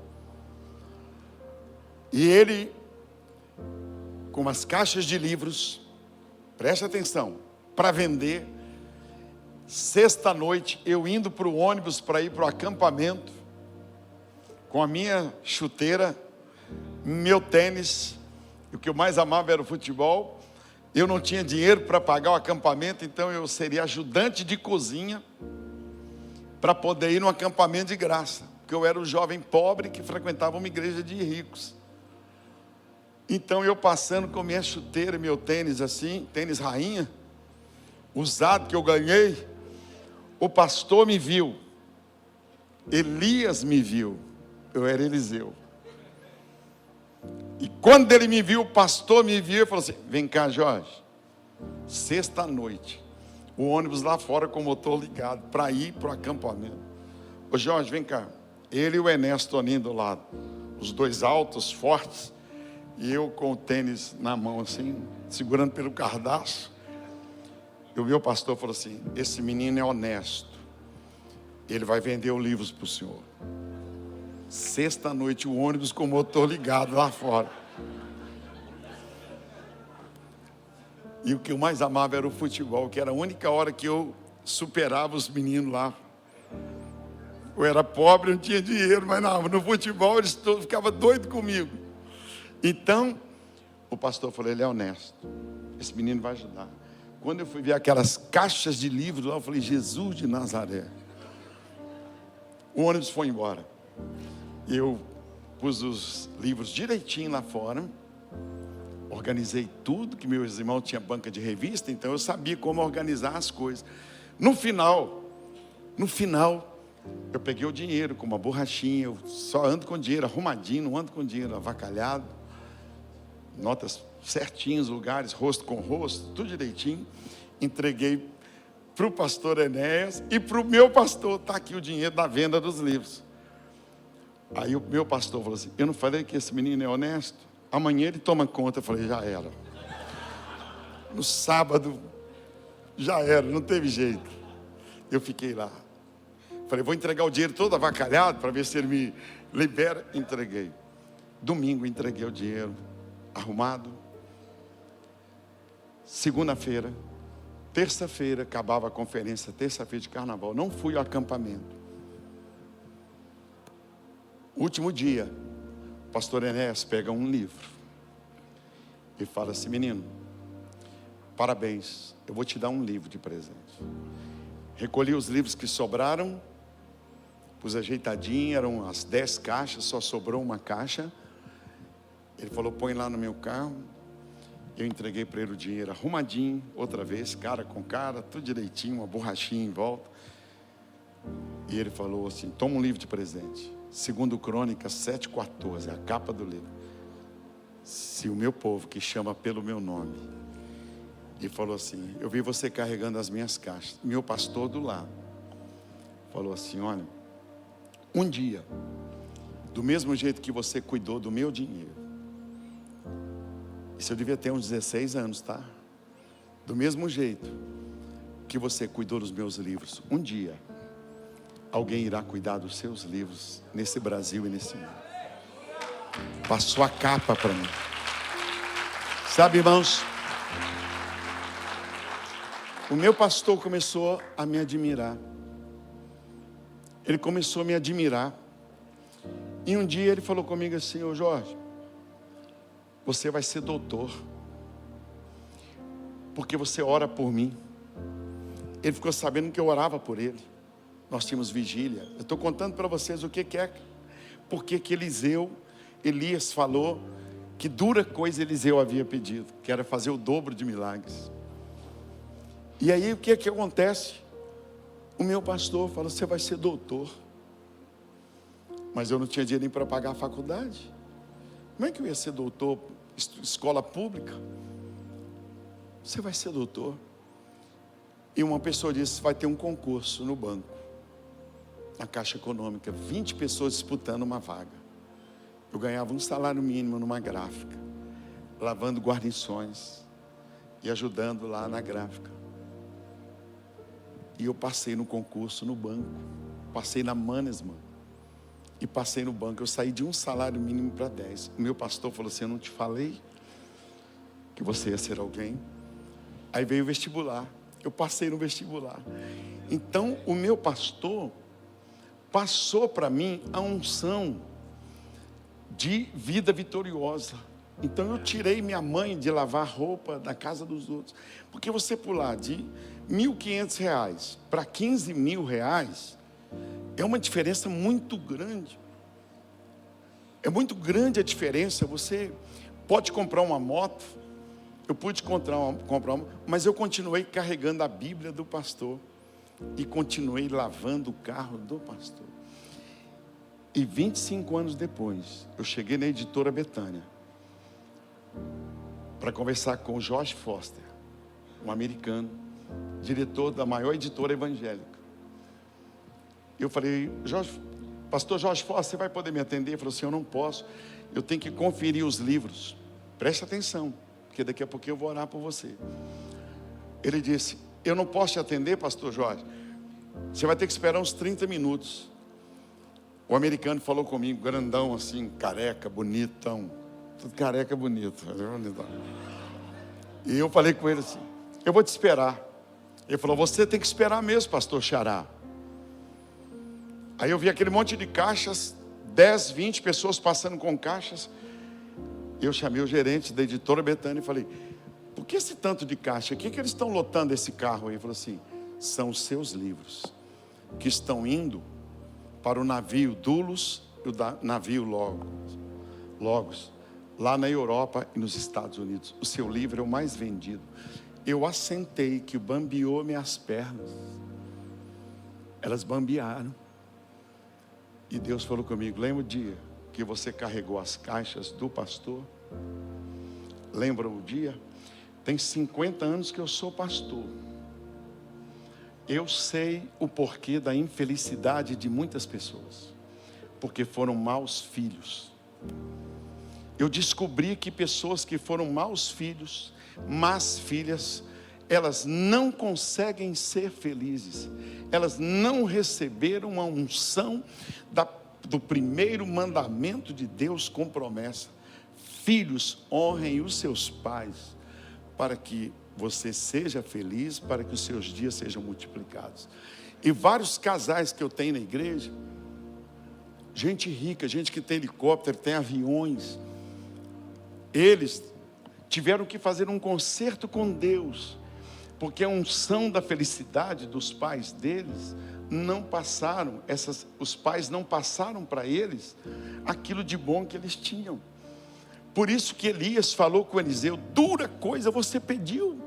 E ele, com umas caixas de livros, preste atenção, para vender. Sexta-noite, eu indo para o ônibus para ir para o acampamento, com a minha chuteira, meu tênis, e o que eu mais amava era o futebol. Eu não tinha dinheiro para pagar o acampamento, então eu seria ajudante de cozinha para poder ir no acampamento de graça, porque eu era um jovem pobre que frequentava uma igreja de ricos. Então eu passando com minha chuteira e meu tênis assim, tênis rainha, usado que eu ganhei, o pastor me viu, Elias me viu, eu era Eliseu. E quando ele me viu, o pastor me viu e falou assim: vem cá, Jorge, sexta-noite, o ônibus lá fora com o motor ligado, para ir para o acampamento. Ô Jorge, vem cá. Ele e o Ernesto Tonini do lado, os dois altos, fortes, e eu com o tênis na mão assim, segurando pelo cardaço. Eu vi o pastor e falou assim: esse menino é honesto, ele vai vender os livros para o senhor. Sexta-noite, o ônibus com o motor ligado lá fora. E o que eu mais amava era o futebol, que era a única hora que eu superava os meninos lá. Eu era pobre, não tinha dinheiro, mas não, no futebol eles todos ficavam doidos comigo. Então, o pastor falou: ele é honesto, esse menino vai ajudar. Quando eu fui ver aquelas caixas de livros lá, eu falei: Jesus de Nazaré. O ônibus foi embora. Eu pus os livros direitinho lá fora, organizei tudo, que meus irmãos tinham banca de revista, então eu sabia como organizar as coisas. No final, eu peguei o dinheiro com uma borrachinha, eu só ando com dinheiro arrumadinho, não ando com dinheiro avacalhado, notas certinhas, lugares, rosto com rosto, tudo direitinho. Entreguei para o pastor Enéas e para o meu pastor. Está aqui o dinheiro da venda dos livros. Aí o meu pastor falou assim: eu não falei que esse menino é honesto? Amanhã ele toma conta. Eu falei: já era. No sábado, já era, não teve jeito. Eu fiquei lá. Falei: vou entregar o dinheiro todo avacalhado para ver se ele me libera. Entreguei. Domingo entreguei o dinheiro arrumado. Segunda-feira, terça-feira, acabava a conferência, terça-feira de carnaval. Não fui ao acampamento. Último dia, o pastor Enéas pega um livro e fala assim: menino, parabéns, eu vou te dar um livro de presente. Recolhi os livros que sobraram, pus ajeitadinho, eram as 10 caixas, só sobrou uma caixa. Ele falou: põe lá no meu carro. Eu entreguei para ele o dinheiro arrumadinho, outra vez, cara com cara, tudo direitinho, uma borrachinha em volta. E ele falou assim: toma um livro de presente. 2 Crônicas 7,14, a capa do livro. Se o meu povo, que chama pelo meu nome. E falou assim: eu vi você carregando as minhas caixas. Meu pastor do lado falou assim: olha, um dia, do mesmo jeito que você cuidou do meu dinheiro, isso eu devia ter uns 16 anos, tá? Do mesmo jeito que você cuidou dos meus livros, um dia alguém irá cuidar dos seus livros nesse Brasil e nesse mundo. Passou a capa para mim. Sabe, irmãos, o meu pastor começou a me admirar. Ele começou a me admirar. E um dia ele falou comigo assim: ô Jorge, você vai ser doutor, porque você ora por mim. Ele ficou sabendo que eu orava por ele. Nós tínhamos vigília. Eu estou contando para vocês o que é, porque que Elias falou que dura coisa Eliseu havia pedido, que era fazer o dobro de milagres. E aí o que acontece? O meu pastor falou: você vai ser doutor. Mas eu não tinha dinheiro nem para pagar a faculdade. Como é que eu ia ser doutor? Escola pública. você vai ser doutor. E uma pessoa disse, vai ter um concurso no banco, na Caixa Econômica, 20 pessoas disputando uma vaga. Eu ganhava um salário mínimo numa gráfica, lavando guarnições e ajudando lá na gráfica. E eu passei no concurso no banco, passei na Mannesmann e passei no banco. Eu saí de um salário mínimo para 10. O meu pastor falou assim, eu não te falei que você ia ser alguém? Aí veio o vestibular, eu passei no vestibular. Então o meu pastor passou para mim a unção de vida vitoriosa. Então eu tirei minha mãe de lavar roupa da casa dos outros. Porque você pular de R$1.500 para R$15.000 é uma diferença muito grande. É muito grande a diferença. Você pode comprar uma moto, eu pude comprar uma, mas eu continuei carregando a Bíblia do pastor e continuei lavando o carro do pastor. E 25 anos depois, eu cheguei na editora Betânia para conversar com o George Foster, um americano, diretor da maior editora evangélica. Eu falei, pastor George Foster, você vai poder me atender? Ele falou assim, eu não posso, eu tenho que conferir os livros. Preste atenção, porque daqui a pouco eu vou orar por você. Ele disse, eu não posso te atender, pastor Jorge, você vai ter que esperar uns 30 minutos. O americano falou comigo, grandão assim, careca, bonitão. Tudo careca bonito. E eu falei com ele assim, eu vou te esperar. Ele falou, você tem que esperar mesmo, pastor Xará. Aí eu vi aquele monte de caixas, 10, 20 pessoas passando com caixas. Eu chamei o gerente da editora Betânia e falei, por que esse tanto de caixa? O que eles estão lotando esse carro aí? Ele falou assim, são os seus livros, que estão indo para o navio Dulos e o navio Logos, lá na Europa e nos Estados Unidos. O seu livro é o mais vendido. Eu assentei que bambeou minhas pernas. Elas bambearam. E Deus falou comigo, lembra o dia que você carregou as caixas do pastor? Lembra o dia? Tem 50 anos que eu sou pastor. Eu sei o porquê da infelicidade de muitas pessoas, porque foram maus filhos. Eu descobri que pessoas que foram maus filhos, más filhas, elas não conseguem ser felizes. Elas não receberam a unção do primeiro mandamento de Deus com promessa. Filhos, honrem os seus pais, para que você seja feliz, para que os seus dias sejam multiplicados. E vários casais que eu tenho na igreja, gente rica, gente que tem helicóptero, tem aviões, eles tiveram que fazer um concerto com Deus, porque a unção da felicidade dos pais deles não passaram, os pais não passaram para eles aquilo de bom que eles tinham. Por isso que Elias falou com Eliseu, dura coisa você pediu.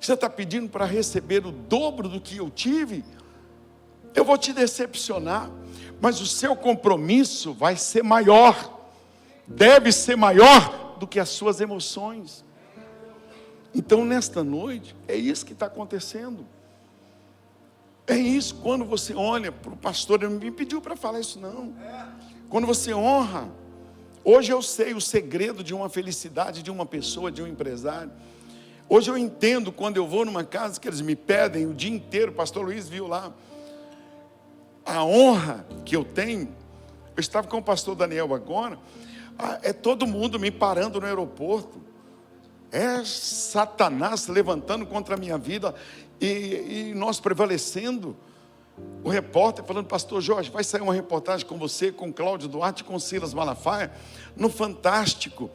Você está pedindo para receber o dobro do que eu tive? Eu vou te decepcionar, mas o seu compromisso vai ser maior, deve ser maior do que as suas emoções. Então nesta noite, é isso que está acontecendo. É isso, quando você olha para o pastor, ele não me pediu para falar isso não. Quando você honra, hoje eu sei o segredo de uma felicidade de uma pessoa, de um empresário. Hoje eu entendo quando eu vou numa casa que eles me pedem o dia inteiro, o pastor Luiz viu lá, a honra que eu tenho. Eu estava com o pastor Daniel agora, é todo mundo me parando no aeroporto, é Satanás se levantando contra a minha vida, e nós prevalecendo. O repórter falando, pastor Jorge, vai sair uma reportagem com você, com Cláudio Duarte, com Silas Malafaia, no Fantástico.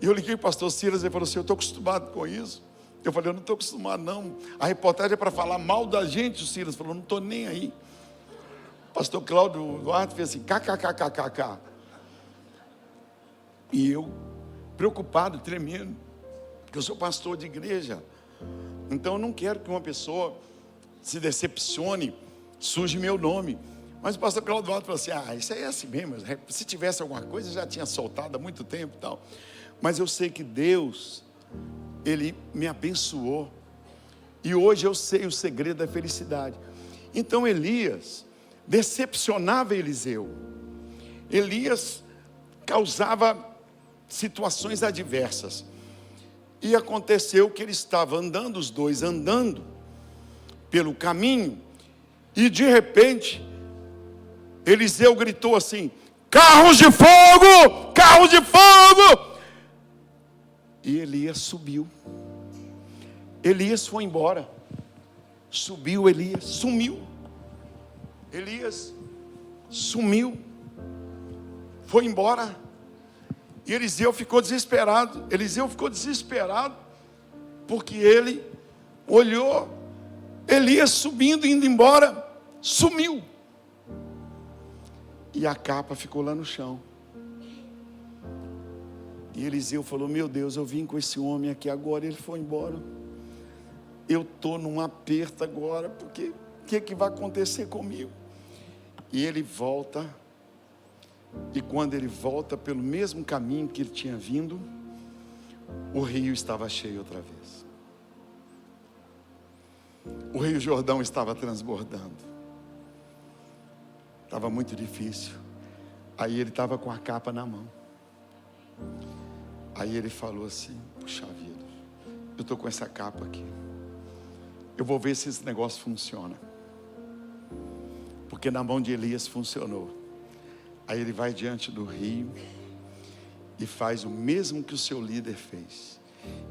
E eu liguei para o pastor Silas, ele falou assim, eu estou acostumado com isso. Eu falei, eu não estou acostumado não, a reportagem é para falar mal da gente. O Silas falou, não estou nem aí. O pastor Cláudio Duarte fez assim, kkkkkk. E eu, preocupado, tremendo, porque eu sou pastor de igreja. Então eu não quero que uma pessoa se decepcione, surge meu nome. Mas o pastor Cláudio Duarte falou assim, isso aí é assim mesmo, se tivesse alguma coisa já tinha soltado há muito tempo e tal. Mas eu sei que Deus Ele me abençoou. E hoje eu sei o segredo da felicidade. Então Elias decepcionava Eliseu. Elias causava situações adversas. E aconteceu que ele estava andando, os dois andando pelo caminho, e de repente Eliseu gritou assim: carros de fogo! Carros de fogo! E Elias subiu. Elias foi embora. Subiu Elias, sumiu. Elias sumiu. Foi embora. E Eliseu ficou desesperado. Eliseu ficou desesperado, porque ele olhou Elias subindo, indo embora, sumiu. E a capa ficou lá no chão. E Eliseu falou: meu Deus, eu vim com esse homem aqui agora, ele foi embora. Eu estou num aperto agora, porque o que vai acontecer comigo? E ele volta, e quando ele volta pelo mesmo caminho que ele tinha vindo, o rio estava cheio outra vez. O rio Jordão estava transbordando. Estava muito difícil. Aí ele estava com a capa na mão. Aí ele falou assim: puxa vida, eu estou com essa capa aqui. Eu vou ver se esse negócio funciona. Porque na mão de Elias funcionou. Aí ele vai diante do rio e faz o mesmo que o seu líder fez.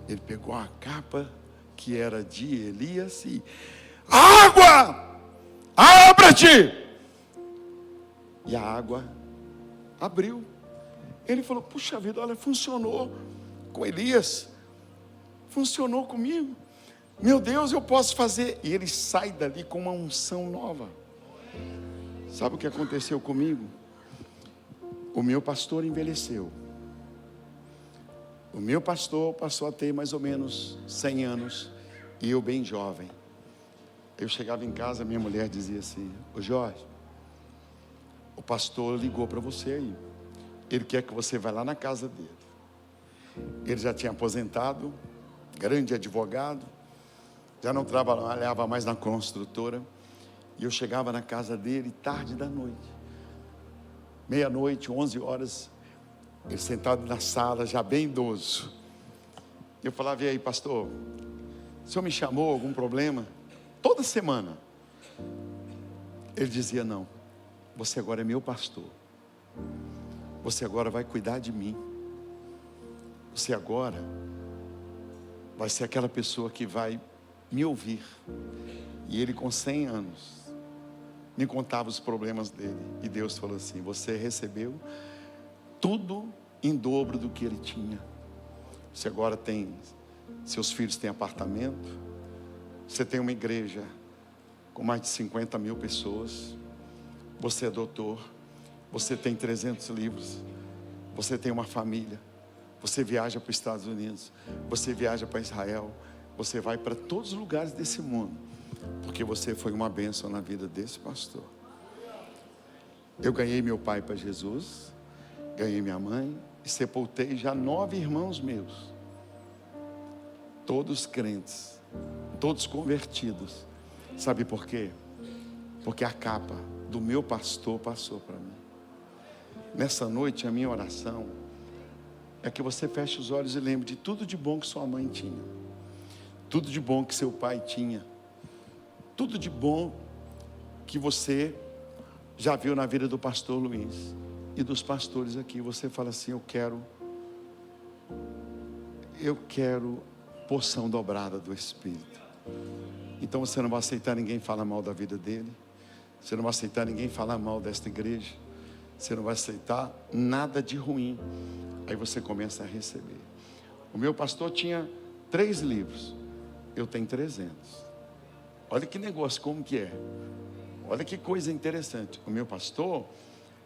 Ele pegou a capa que era de Elias e: água! Abra-te! E a água abriu. Ele falou: puxa vida, olha, funcionou com Elias. Funcionou comigo. Meu Deus, eu posso fazer. E ele sai dali com uma unção nova. Sabe o que aconteceu comigo? O meu pastor envelheceu. O meu pastor passou a ter mais ou menos 100 anos. E eu bem jovem. Eu chegava em casa, minha mulher dizia assim: ô Jorge, o pastor ligou para você aí. Ele quer que você vá lá na casa dele. Ele já tinha aposentado, grande advogado, já não trabalhava mais na construtora. E eu chegava na casa dele tarde da noite, meia-noite, 11 horas, ele sentado na sala, já bem idoso. Eu falava: e aí, pastor, o senhor me chamou, algum problema? Toda semana. Ele dizia: não, você agora é meu pastor. Você agora vai cuidar de mim. Você agora vai ser aquela pessoa que vai me ouvir. E ele, com 100 anos, me contava os problemas dele. E Deus falou assim: você recebeu tudo em dobro do que ele tinha. Você agora tem, seus filhos têm apartamento. Você tem uma igreja com mais de 50 mil pessoas. Você é doutor. Você tem 300 livros. Você tem uma família. Você viaja para os Estados Unidos. Você viaja para Israel. Você vai para todos os lugares desse mundo, porque você foi uma bênção na vida desse pastor. Eu ganhei meu pai para Jesus, ganhei minha mãe e sepultei já 9 irmãos meus, todos crentes, todos convertidos. Sabe por quê? Porque a capa do meu pastor passou para mim. Nessa noite a minha oração é que você feche os olhos e lembre de tudo de bom que sua mãe tinha, tudo de bom que seu pai tinha, tudo de bom que você já viu na vida do pastor Luiz e dos pastores aqui. Você fala assim: eu quero porção dobrada do Espírito. Então você não vai aceitar ninguém falar mal da vida dele. Você não vai aceitar ninguém falar mal desta igreja. Você não vai aceitar nada de ruim. Aí você começa a receber. O meu pastor tinha 3 livros. Eu tenho 300. Olha que negócio, como que é. Olha que coisa interessante. O meu pastor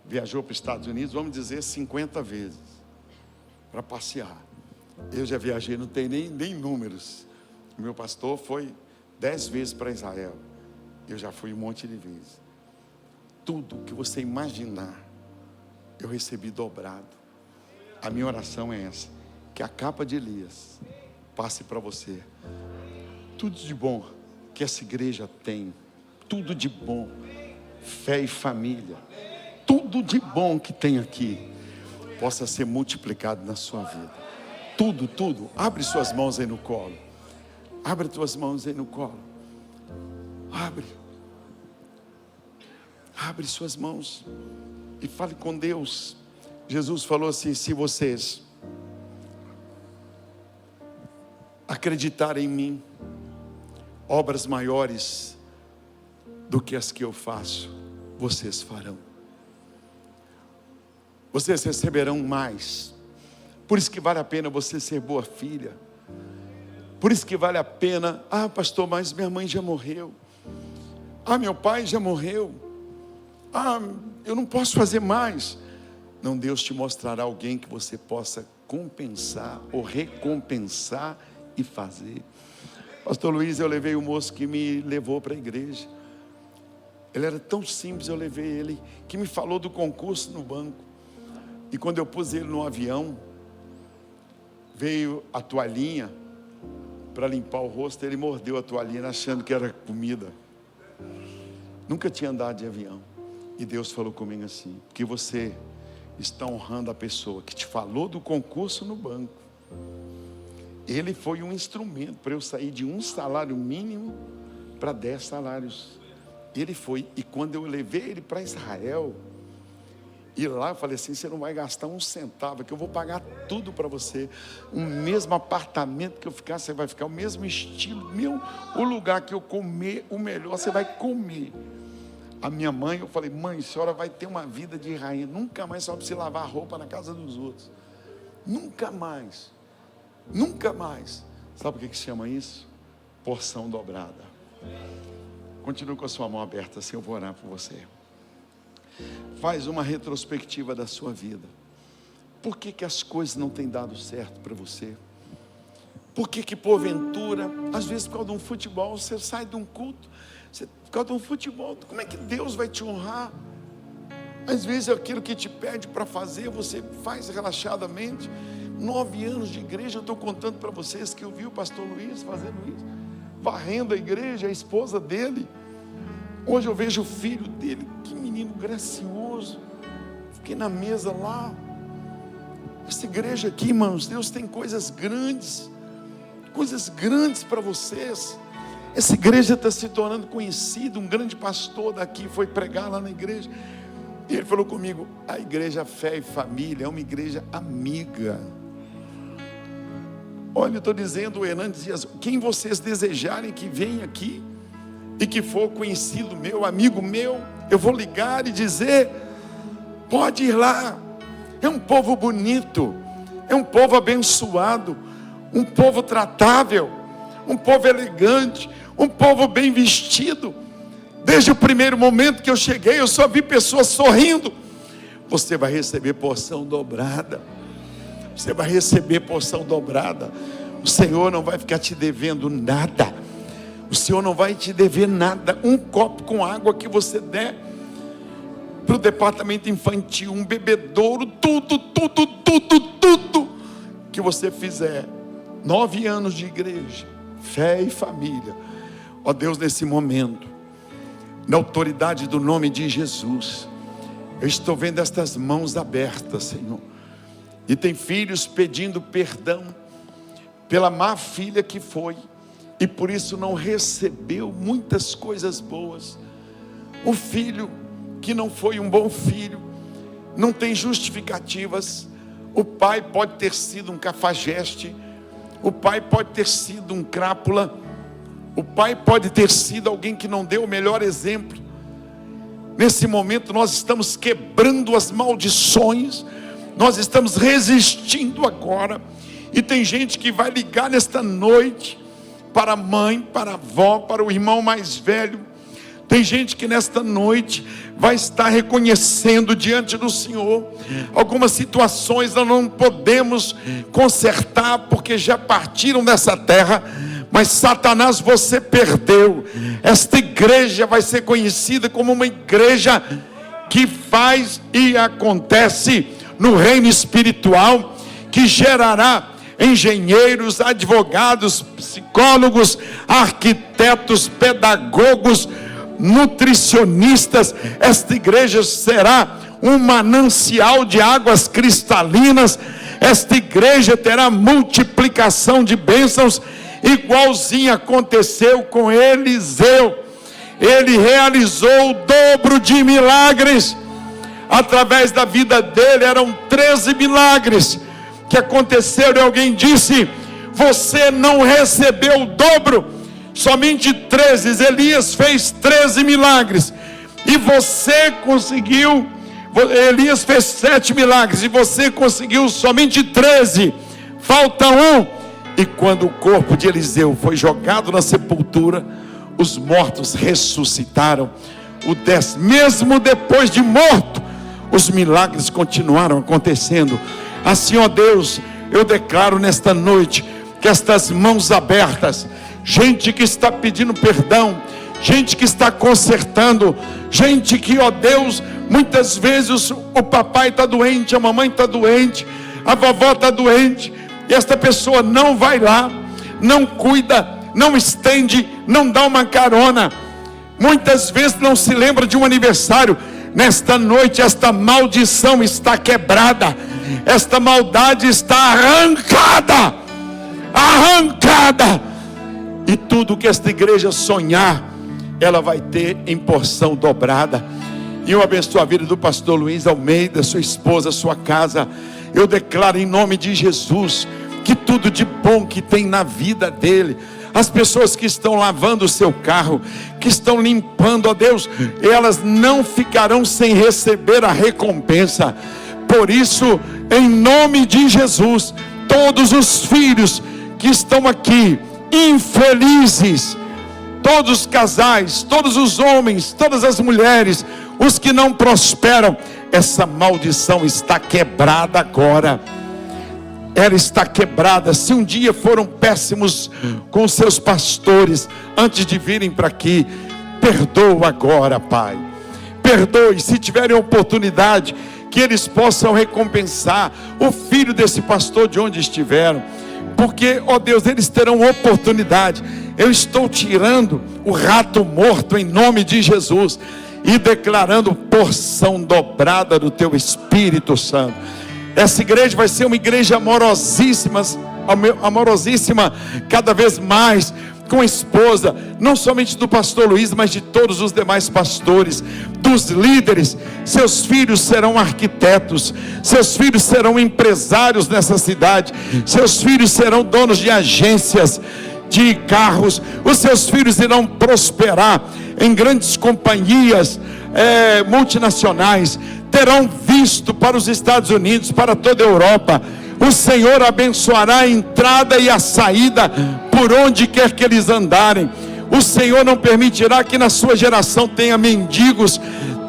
viajou para os Estados Unidos, vamos dizer, 50 vezes para passear. Eu já viajei, não tem nem números. O meu pastor foi 10 vezes para Israel. Eu já fui um monte de vezes. Tudo que você imaginar, eu recebi dobrado. A minha oração é essa: que a capa de Elias passe para você. Tudo de bom que essa igreja tem, tudo de bom, fé e família, tudo de bom que tem aqui, possa ser multiplicado na sua vida. Tudo, tudo. Abre suas mãos aí no colo. Abre tuas mãos aí no colo. Abre suas mãos e fale com Deus. Jesus falou assim: se vocês acreditarem em mim, obras maiores do que as que eu faço, vocês farão. Vocês receberão mais. Por isso que vale a pena você ser boa filha. Por isso que vale a pena. Ah, pastor, mas minha mãe já morreu. Ah, meu pai já morreu. Ah, eu não posso fazer mais. Não, Deus te mostrará alguém que você possa compensar ou recompensar e fazer. Pastor Luiz, eu levei o moço que me levou para a igreja. Ele era tão simples, eu levei ele, que me falou do concurso no banco. E quando eu pus ele no avião, veio a toalhinha para limpar o rosto. Ele mordeu a toalhinha achando que era comida. Nunca tinha andado de avião. E Deus falou comigo assim: porque você está honrando a pessoa que te falou do concurso no banco. Ele foi um instrumento para eu sair de um salário mínimo para 10 salários. Ele foi. E quando eu levei ele para Israel, e lá eu falei assim: você não vai gastar um centavo, que eu vou pagar tudo para você. O mesmo apartamento que eu ficar, você vai ficar. O mesmo estilo, o lugar que eu comer, o melhor você vai comer. A minha mãe, eu falei: mãe, a senhora vai ter uma vida de rainha. Nunca mais só precisa lavar roupa na casa dos outros. Nunca mais. Nunca mais. Sabe o que se chama isso? Porção dobrada. Continue com a sua mão aberta, assim eu vou orar por você. Faz uma retrospectiva da sua vida. Por que as coisas não têm dado certo para você? Por que porventura, às vezes por causa de um futebol, você sai de um culto, por causa de um futebol, como é que Deus vai te honrar? Às vezes aquilo que te pede para fazer, você faz relaxadamente. 9 anos de igreja, eu estou contando para vocês que eu vi o pastor Luiz fazendo isso, varrendo a igreja, a esposa dele. Hoje eu vejo o filho dele, que menino gracioso. Fiquei na mesa lá. Essa igreja aqui, irmãos, Deus tem coisas grandes para vocês. Essa igreja está se tornando conhecida. Um grande pastor daqui foi pregar lá na igreja, e ele falou comigo: a igreja Fé e Família é uma igreja amiga. Olha, eu estou dizendo, o Hernandes dizia: quem vocês desejarem que venha aqui e que for conhecido meu, amigo meu, eu vou ligar e dizer: pode ir lá. É um povo bonito, é um povo abençoado, um povo tratável, um povo elegante, um povo bem vestido. Desde o primeiro momento que eu cheguei, eu só vi pessoas sorrindo. Você vai receber porção dobrada. Você vai receber porção dobrada. O Senhor não vai ficar te devendo nada. O Senhor não vai te dever nada. Um copo com água que você der para o departamento infantil, um bebedouro, tudo que você fizer. 9 anos de igreja, fé e família. Ó Deus, nesse momento, na autoridade do nome de Jesus, eu estou vendo estas mãos abertas, Senhor. E tem filhos pedindo perdão pela má filha que foi, e por isso não recebeu muitas coisas boas. O filho que não foi um bom filho, não tem justificativas. O pai pode ter sido um cafajeste, o pai pode ter sido um crápula, o pai pode ter sido alguém que não deu o melhor exemplo. Nesse momento nós estamos quebrando as maldições, nós estamos resistindo agora. E tem gente que vai ligar nesta noite para a mãe, para a avó, para o irmão mais velho. Tem gente que nesta noite vai estar reconhecendo diante do Senhor algumas situações nós não podemos consertar porque já partiram dessa terra. Mas Satanás, você perdeu. Esta igreja vai ser conhecida como uma igreja que faz e acontece no reino espiritual, que gerará engenheiros, advogados, psicólogos, arquitetos, pedagogos, nutricionistas. Esta igreja será um manancial de águas cristalinas. Esta igreja terá multiplicação de bênçãos, igualzinho aconteceu com Eliseu. Ele realizou o dobro de milagres. Através da vida dele eram 13 milagres que aconteceram, e alguém disse: você não recebeu o dobro, somente 13. Elias fez 13 milagres, e você conseguiu. Elias fez 7 milagres, e você conseguiu somente 13, falta um. E quando o corpo de Eliseu foi jogado na sepultura, os mortos ressuscitaram. Mesmo depois de morto, os milagres continuaram acontecendo. Assim, ó Deus, eu declaro nesta noite que estas mãos abertas, gente que está pedindo perdão, gente que está consertando, gente que, ó Deus, muitas vezes o papai está doente, a mamãe está doente, a vovó está doente, e esta pessoa não vai lá, não cuida, não estende, não dá uma carona, muitas vezes não se lembra de um aniversário. Nesta noite, esta maldição está quebrada, esta maldade está arrancada, e tudo que esta igreja sonhar, ela vai ter em porção dobrada. E eu abençoo a vida do pastor Luiz Almeida, sua esposa, sua casa. Eu declaro em nome de Jesus que tudo de bom que tem na vida dele, as pessoas que estão lavando o seu carro, que estão limpando, ó Deus, elas não ficarão sem receber a recompensa. Por isso, em nome de Jesus, todos os filhos que estão aqui, infelizes, todos os casais, todos os homens, todas as mulheres, os que não prosperam, essa maldição está quebrada agora. Ela está quebrada. Se um dia foram péssimos com seus pastores antes de virem para aqui, perdoa agora, Pai. Perdoe. Se tiverem oportunidade, que eles possam recompensar o filho desse pastor de onde estiveram, porque, ó Deus, eles terão oportunidade. Eu estou tirando o rato morto em nome de Jesus e declarando porção dobrada do teu Espírito Santo. Essa igreja vai ser uma igreja amorosíssima cada vez mais, com a esposa, não somente do pastor Luiz, mas de todos os demais pastores, dos líderes. Seus filhos serão arquitetos, seus filhos serão empresários nessa cidade, seus filhos serão donos de agências de carros, os seus filhos irão prosperar em grandes companhias multinacionais, terão visto para os Estados Unidos, para toda a Europa. O Senhor abençoará a entrada e a saída por onde quer que eles andarem. O Senhor não permitirá que na sua geração tenha mendigos,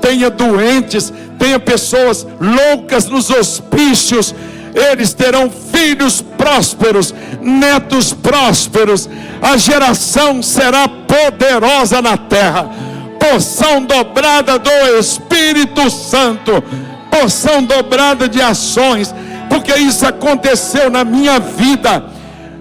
tenha doentes, tenha pessoas loucas nos hospícios. Eles terão filhos prósperos, netos prósperos. A geração será poderosa na terra. Porção dobrada do Espírito Santo, porção dobrada de ações, porque isso aconteceu na minha vida.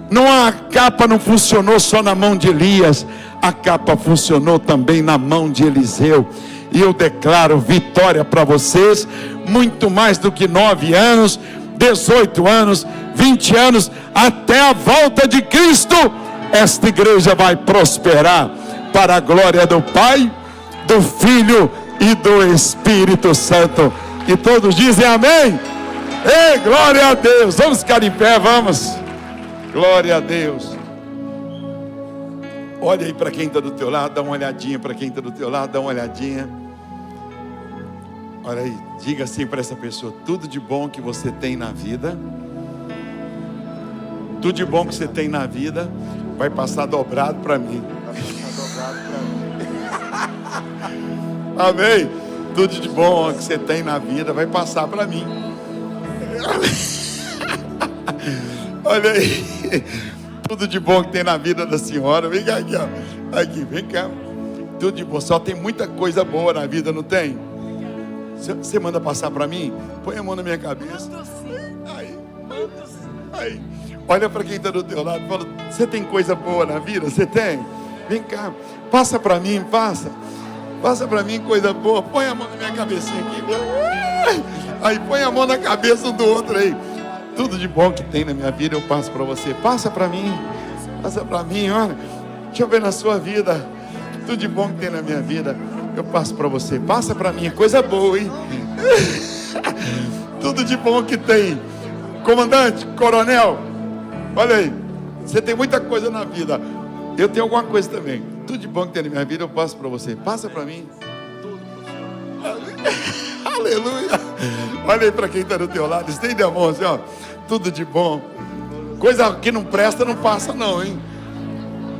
A capa não funcionou só na mão de Elias, a capa funcionou também na mão de Eliseu. E eu declaro vitória para vocês, muito mais do que 9 anos, 18 anos, 20 anos, até a volta de Cristo. Esta igreja vai prosperar para a glória do Pai, do Filho e do Espírito Santo. E todos dizem amém. Ei, glória a Deus. Vamos ficar em pé, vamos. Glória a Deus. Olha aí para quem está do teu lado, dá uma olhadinha. Para quem está do teu lado, dá uma olhadinha. Olha aí, diga assim para essa pessoa: tudo de bom que você tem na vida, tudo de bom que você tem na vida vai passar dobrado para mim. Amém. Tudo de bom que você tem na vida vai passar para mim. Olha aí, tudo de bom que tem na vida da senhora. Vem cá aqui, ó. Aqui, vem cá. Tudo de bom. Só tem muita coisa boa na vida, não tem? Você manda passar para mim? Põe a mão na minha cabeça. Aí. Olha para quem está do teu lado e fala: você tem coisa boa na vida? Você tem? Vem cá, passa para mim, passa para mim coisa boa. Põe a mão na minha cabecinha aqui. Aí põe a mão na cabeça um do outro aí. Tudo de bom que tem na minha vida eu passo para você. Passa para mim, olha. Deixa eu ver na sua vida. Tudo de bom que tem na minha vida eu passo para você. Passa para mim, é coisa boa, hein? Tudo de bom que tem. Comandante, coronel, olha aí, você tem muita coisa na vida. Eu tenho alguma coisa também. Tudo de bom que tem na minha vida eu passo para você. Passa para mim. Aleluia. Olha aí para quem está do teu lado. Estende a mão assim, ó. Tudo de bom. Coisa que não presta não passa não, hein?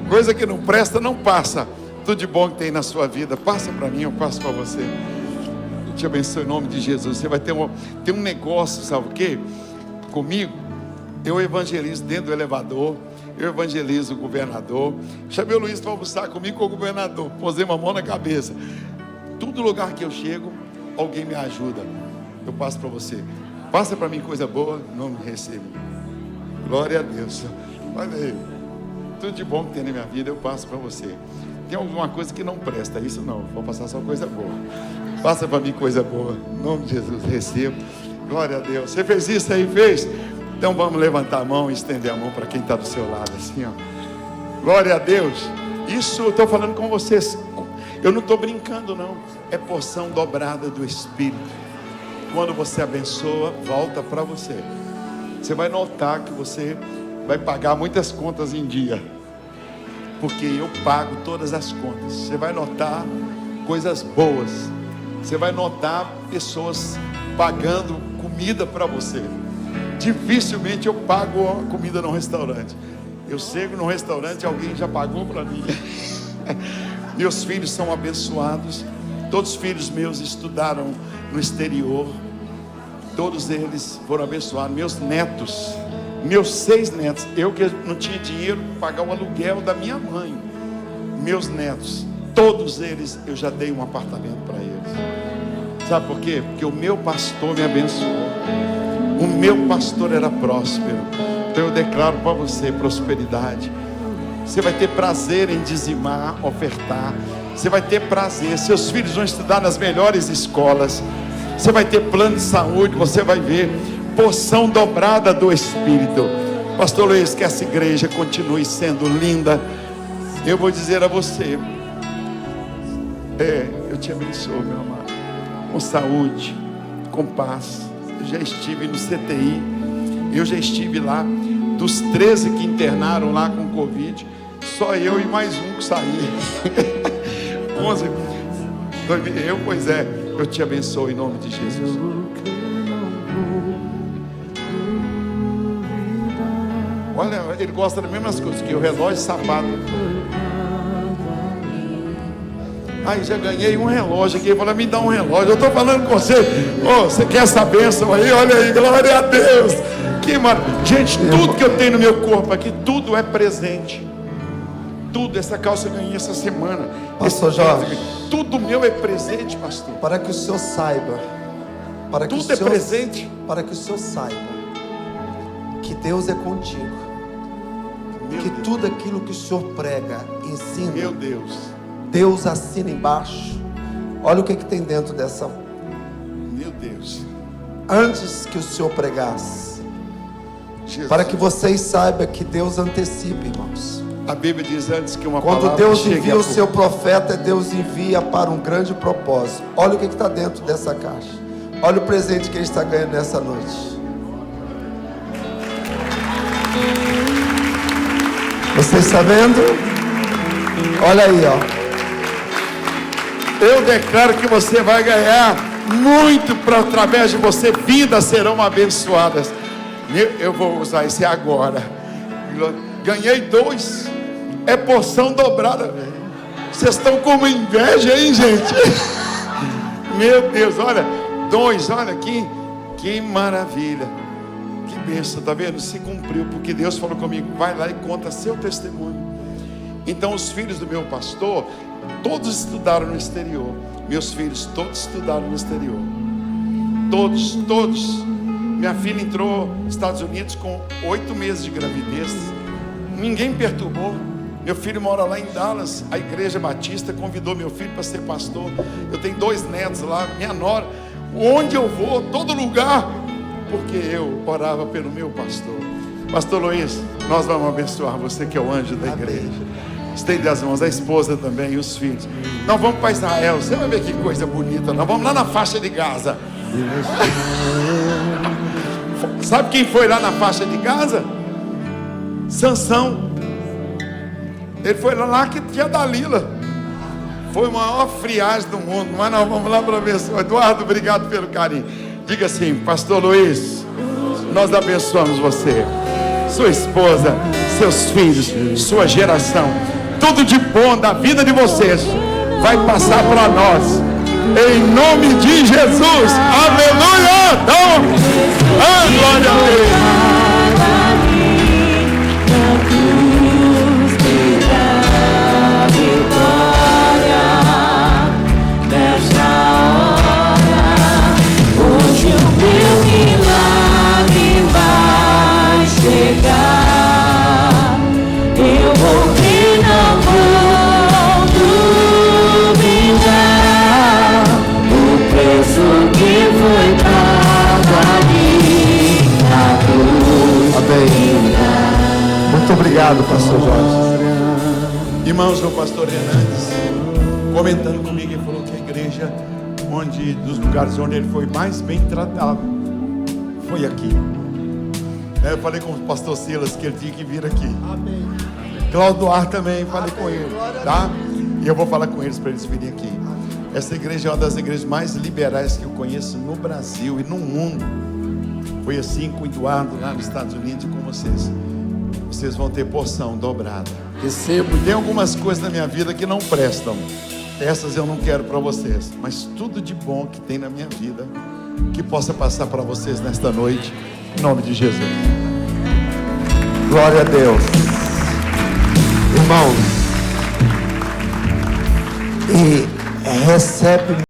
Coisa que não presta não passa. Tudo de bom que tem na sua vida, passa para mim, eu passo para você. Eu te abençoe em nome de Jesus. Você vai ter um negócio, sabe o quê? Comigo, eu evangelizo dentro do elevador. Eu evangelizo o governador. Chamei o Luiz para almoçar comigo com o governador. Posei uma mão na cabeça. Todo lugar que eu chego, alguém me ajuda. Eu passo para você. Passa para mim coisa boa, não me recebo. Glória a Deus. Olha aí. Tudo de bom que tem na minha vida, eu passo para você. Tem alguma coisa que não presta, isso não. Vou passar só coisa boa. Passa para mim coisa boa. Em nome de Jesus, recebo. Glória a Deus. Você fez isso aí, fez? Então vamos levantar a mão e estender a mão para quem está do seu lado, assim, ó. Glória a Deus. Isso eu estou falando com vocês. Eu não estou brincando, não. É porção dobrada do Espírito. Quando você abençoa, volta para você. Você vai notar que você vai pagar muitas contas em dia, porque eu pago todas as contas. Você vai notar coisas boas. Você vai notar pessoas pagando comida para você. Dificilmente eu pago a comida no restaurante. Eu chego no restaurante, alguém já pagou para mim. Meus filhos são abençoados. Todos os filhos meus estudaram no exterior. Todos eles foram abençoados. Meus netos, meus 6 netos, eu que não tinha dinheiro para pagar o aluguel da minha mãe. Meus netos, todos eles, eu já dei um apartamento para eles. Sabe por quê? Porque o meu pastor me abençoou. O meu pastor era próspero. Então eu declaro para você prosperidade. Você vai ter prazer em dizimar, ofertar. Você vai ter prazer. Seus filhos vão estudar nas melhores escolas. Você vai ter plano de saúde. Você vai ver porção dobrada do Espírito. Pastor Luiz, que essa igreja continue sendo linda. Eu vou dizer a você, eu te abençoo, meu amado, com saúde, com paz. Eu já estive no CTI. Eu já estive lá. Dos 13 que internaram lá com Covid, só eu e mais um que saí. 11. Pois é, eu te abençoo em nome de Jesus. Olha, ele gosta das mesmas coisas que o relógio e sapato. Aí já ganhei um relógio aqui. Ele falou: me dá um relógio. Eu estou falando com você. Você quer essa bênção aí? Olha aí, glória a Deus. Que maravilha. Gente, tudo que eu tenho no meu corpo aqui, tudo é presente. Tudo, essa calça eu ganhei essa semana. Pastor Jorge, tudo meu é presente, pastor. Para que o senhor saiba, tudo é presente. Para que o senhor saiba que Deus é contigo. Que tudo aquilo que o senhor prega, ensina, meu Deus, Deus assina embaixo. Olha o que tem dentro dessa. Meu Deus. Antes que o senhor pregasse, Jesus. Para que vocês saibam que Deus antecipa, irmãos. A Bíblia diz antes que uma Quando palavra Deus chegue envia o seu profeta, Deus envia para um grande propósito. Olha o que está dentro dessa caixa. Olha o presente que ele está ganhando nessa noite. Você está vendo? Olha aí, ó. Eu declaro que você vai ganhar muito através de você. Vidas serão abençoadas. Eu vou usar esse agora. Ganhei 2. É porção dobrada. Vocês estão com uma inveja aí, gente. Meu Deus, olha. 2, olha aqui. Que maravilha. Que bênção, tá vendo? Se cumpriu, porque Deus falou comigo: vai lá e conta seu testemunho. Então os filhos do meu pastor, todos estudaram no exterior. Meus filhos todos estudaram no exterior. Todos. Minha filha entrou nos Estados Unidos com 8 meses de gravidez. Ninguém perturbou. Meu filho mora lá em Dallas. A igreja batista convidou meu filho para ser pastor. Eu tenho 2 netos lá, minha nora. Onde eu vou, todo lugar, porque eu orava pelo meu pastor. Pastor Luiz, nós vamos abençoar você, que é o anjo da igreja. Estende as mãos, a esposa também e os filhos. Nós vamos para Israel. Você vai ver que coisa bonita. Nós vamos lá na faixa de Gaza. Sabe quem foi lá na faixa de Gaza? Sansão. Ele foi lá que tinha Dalila. Foi a maior friagem do mundo. Mas nós vamos lá para abençoar. Eduardo, obrigado pelo carinho. Diga assim: Pastor Luiz, nós abençoamos você, sua esposa, seus filhos, sua geração. Tudo de bom da vida de vocês vai passar para nós, em nome de Jesus. Aleluia! Então, glória a Deus. Muito obrigado, pastor Jorge. Irmãos, o pastor Hernandes comentando comigo, ele falou que a igreja, dos lugares onde ele foi mais bem tratado, foi aqui. Eu falei com o pastor Silas que ele tinha que vir aqui. Amém. Cláudio Duarte também, falei com ele, tá? E eu vou falar com eles para eles virem aqui. Essa igreja é uma das igrejas mais liberais que eu conheço no Brasil e no mundo. Foi assim com o Eduardo lá nos Estados Unidos e com vocês. Vocês vão ter porção dobrada. Recebo. Tem algumas coisas na minha vida que não prestam. Essas eu não quero para vocês. Mas tudo de bom que tem na minha vida, que possa passar para vocês nesta noite, em nome de Jesus. Glória a Deus. Irmãos, e recebe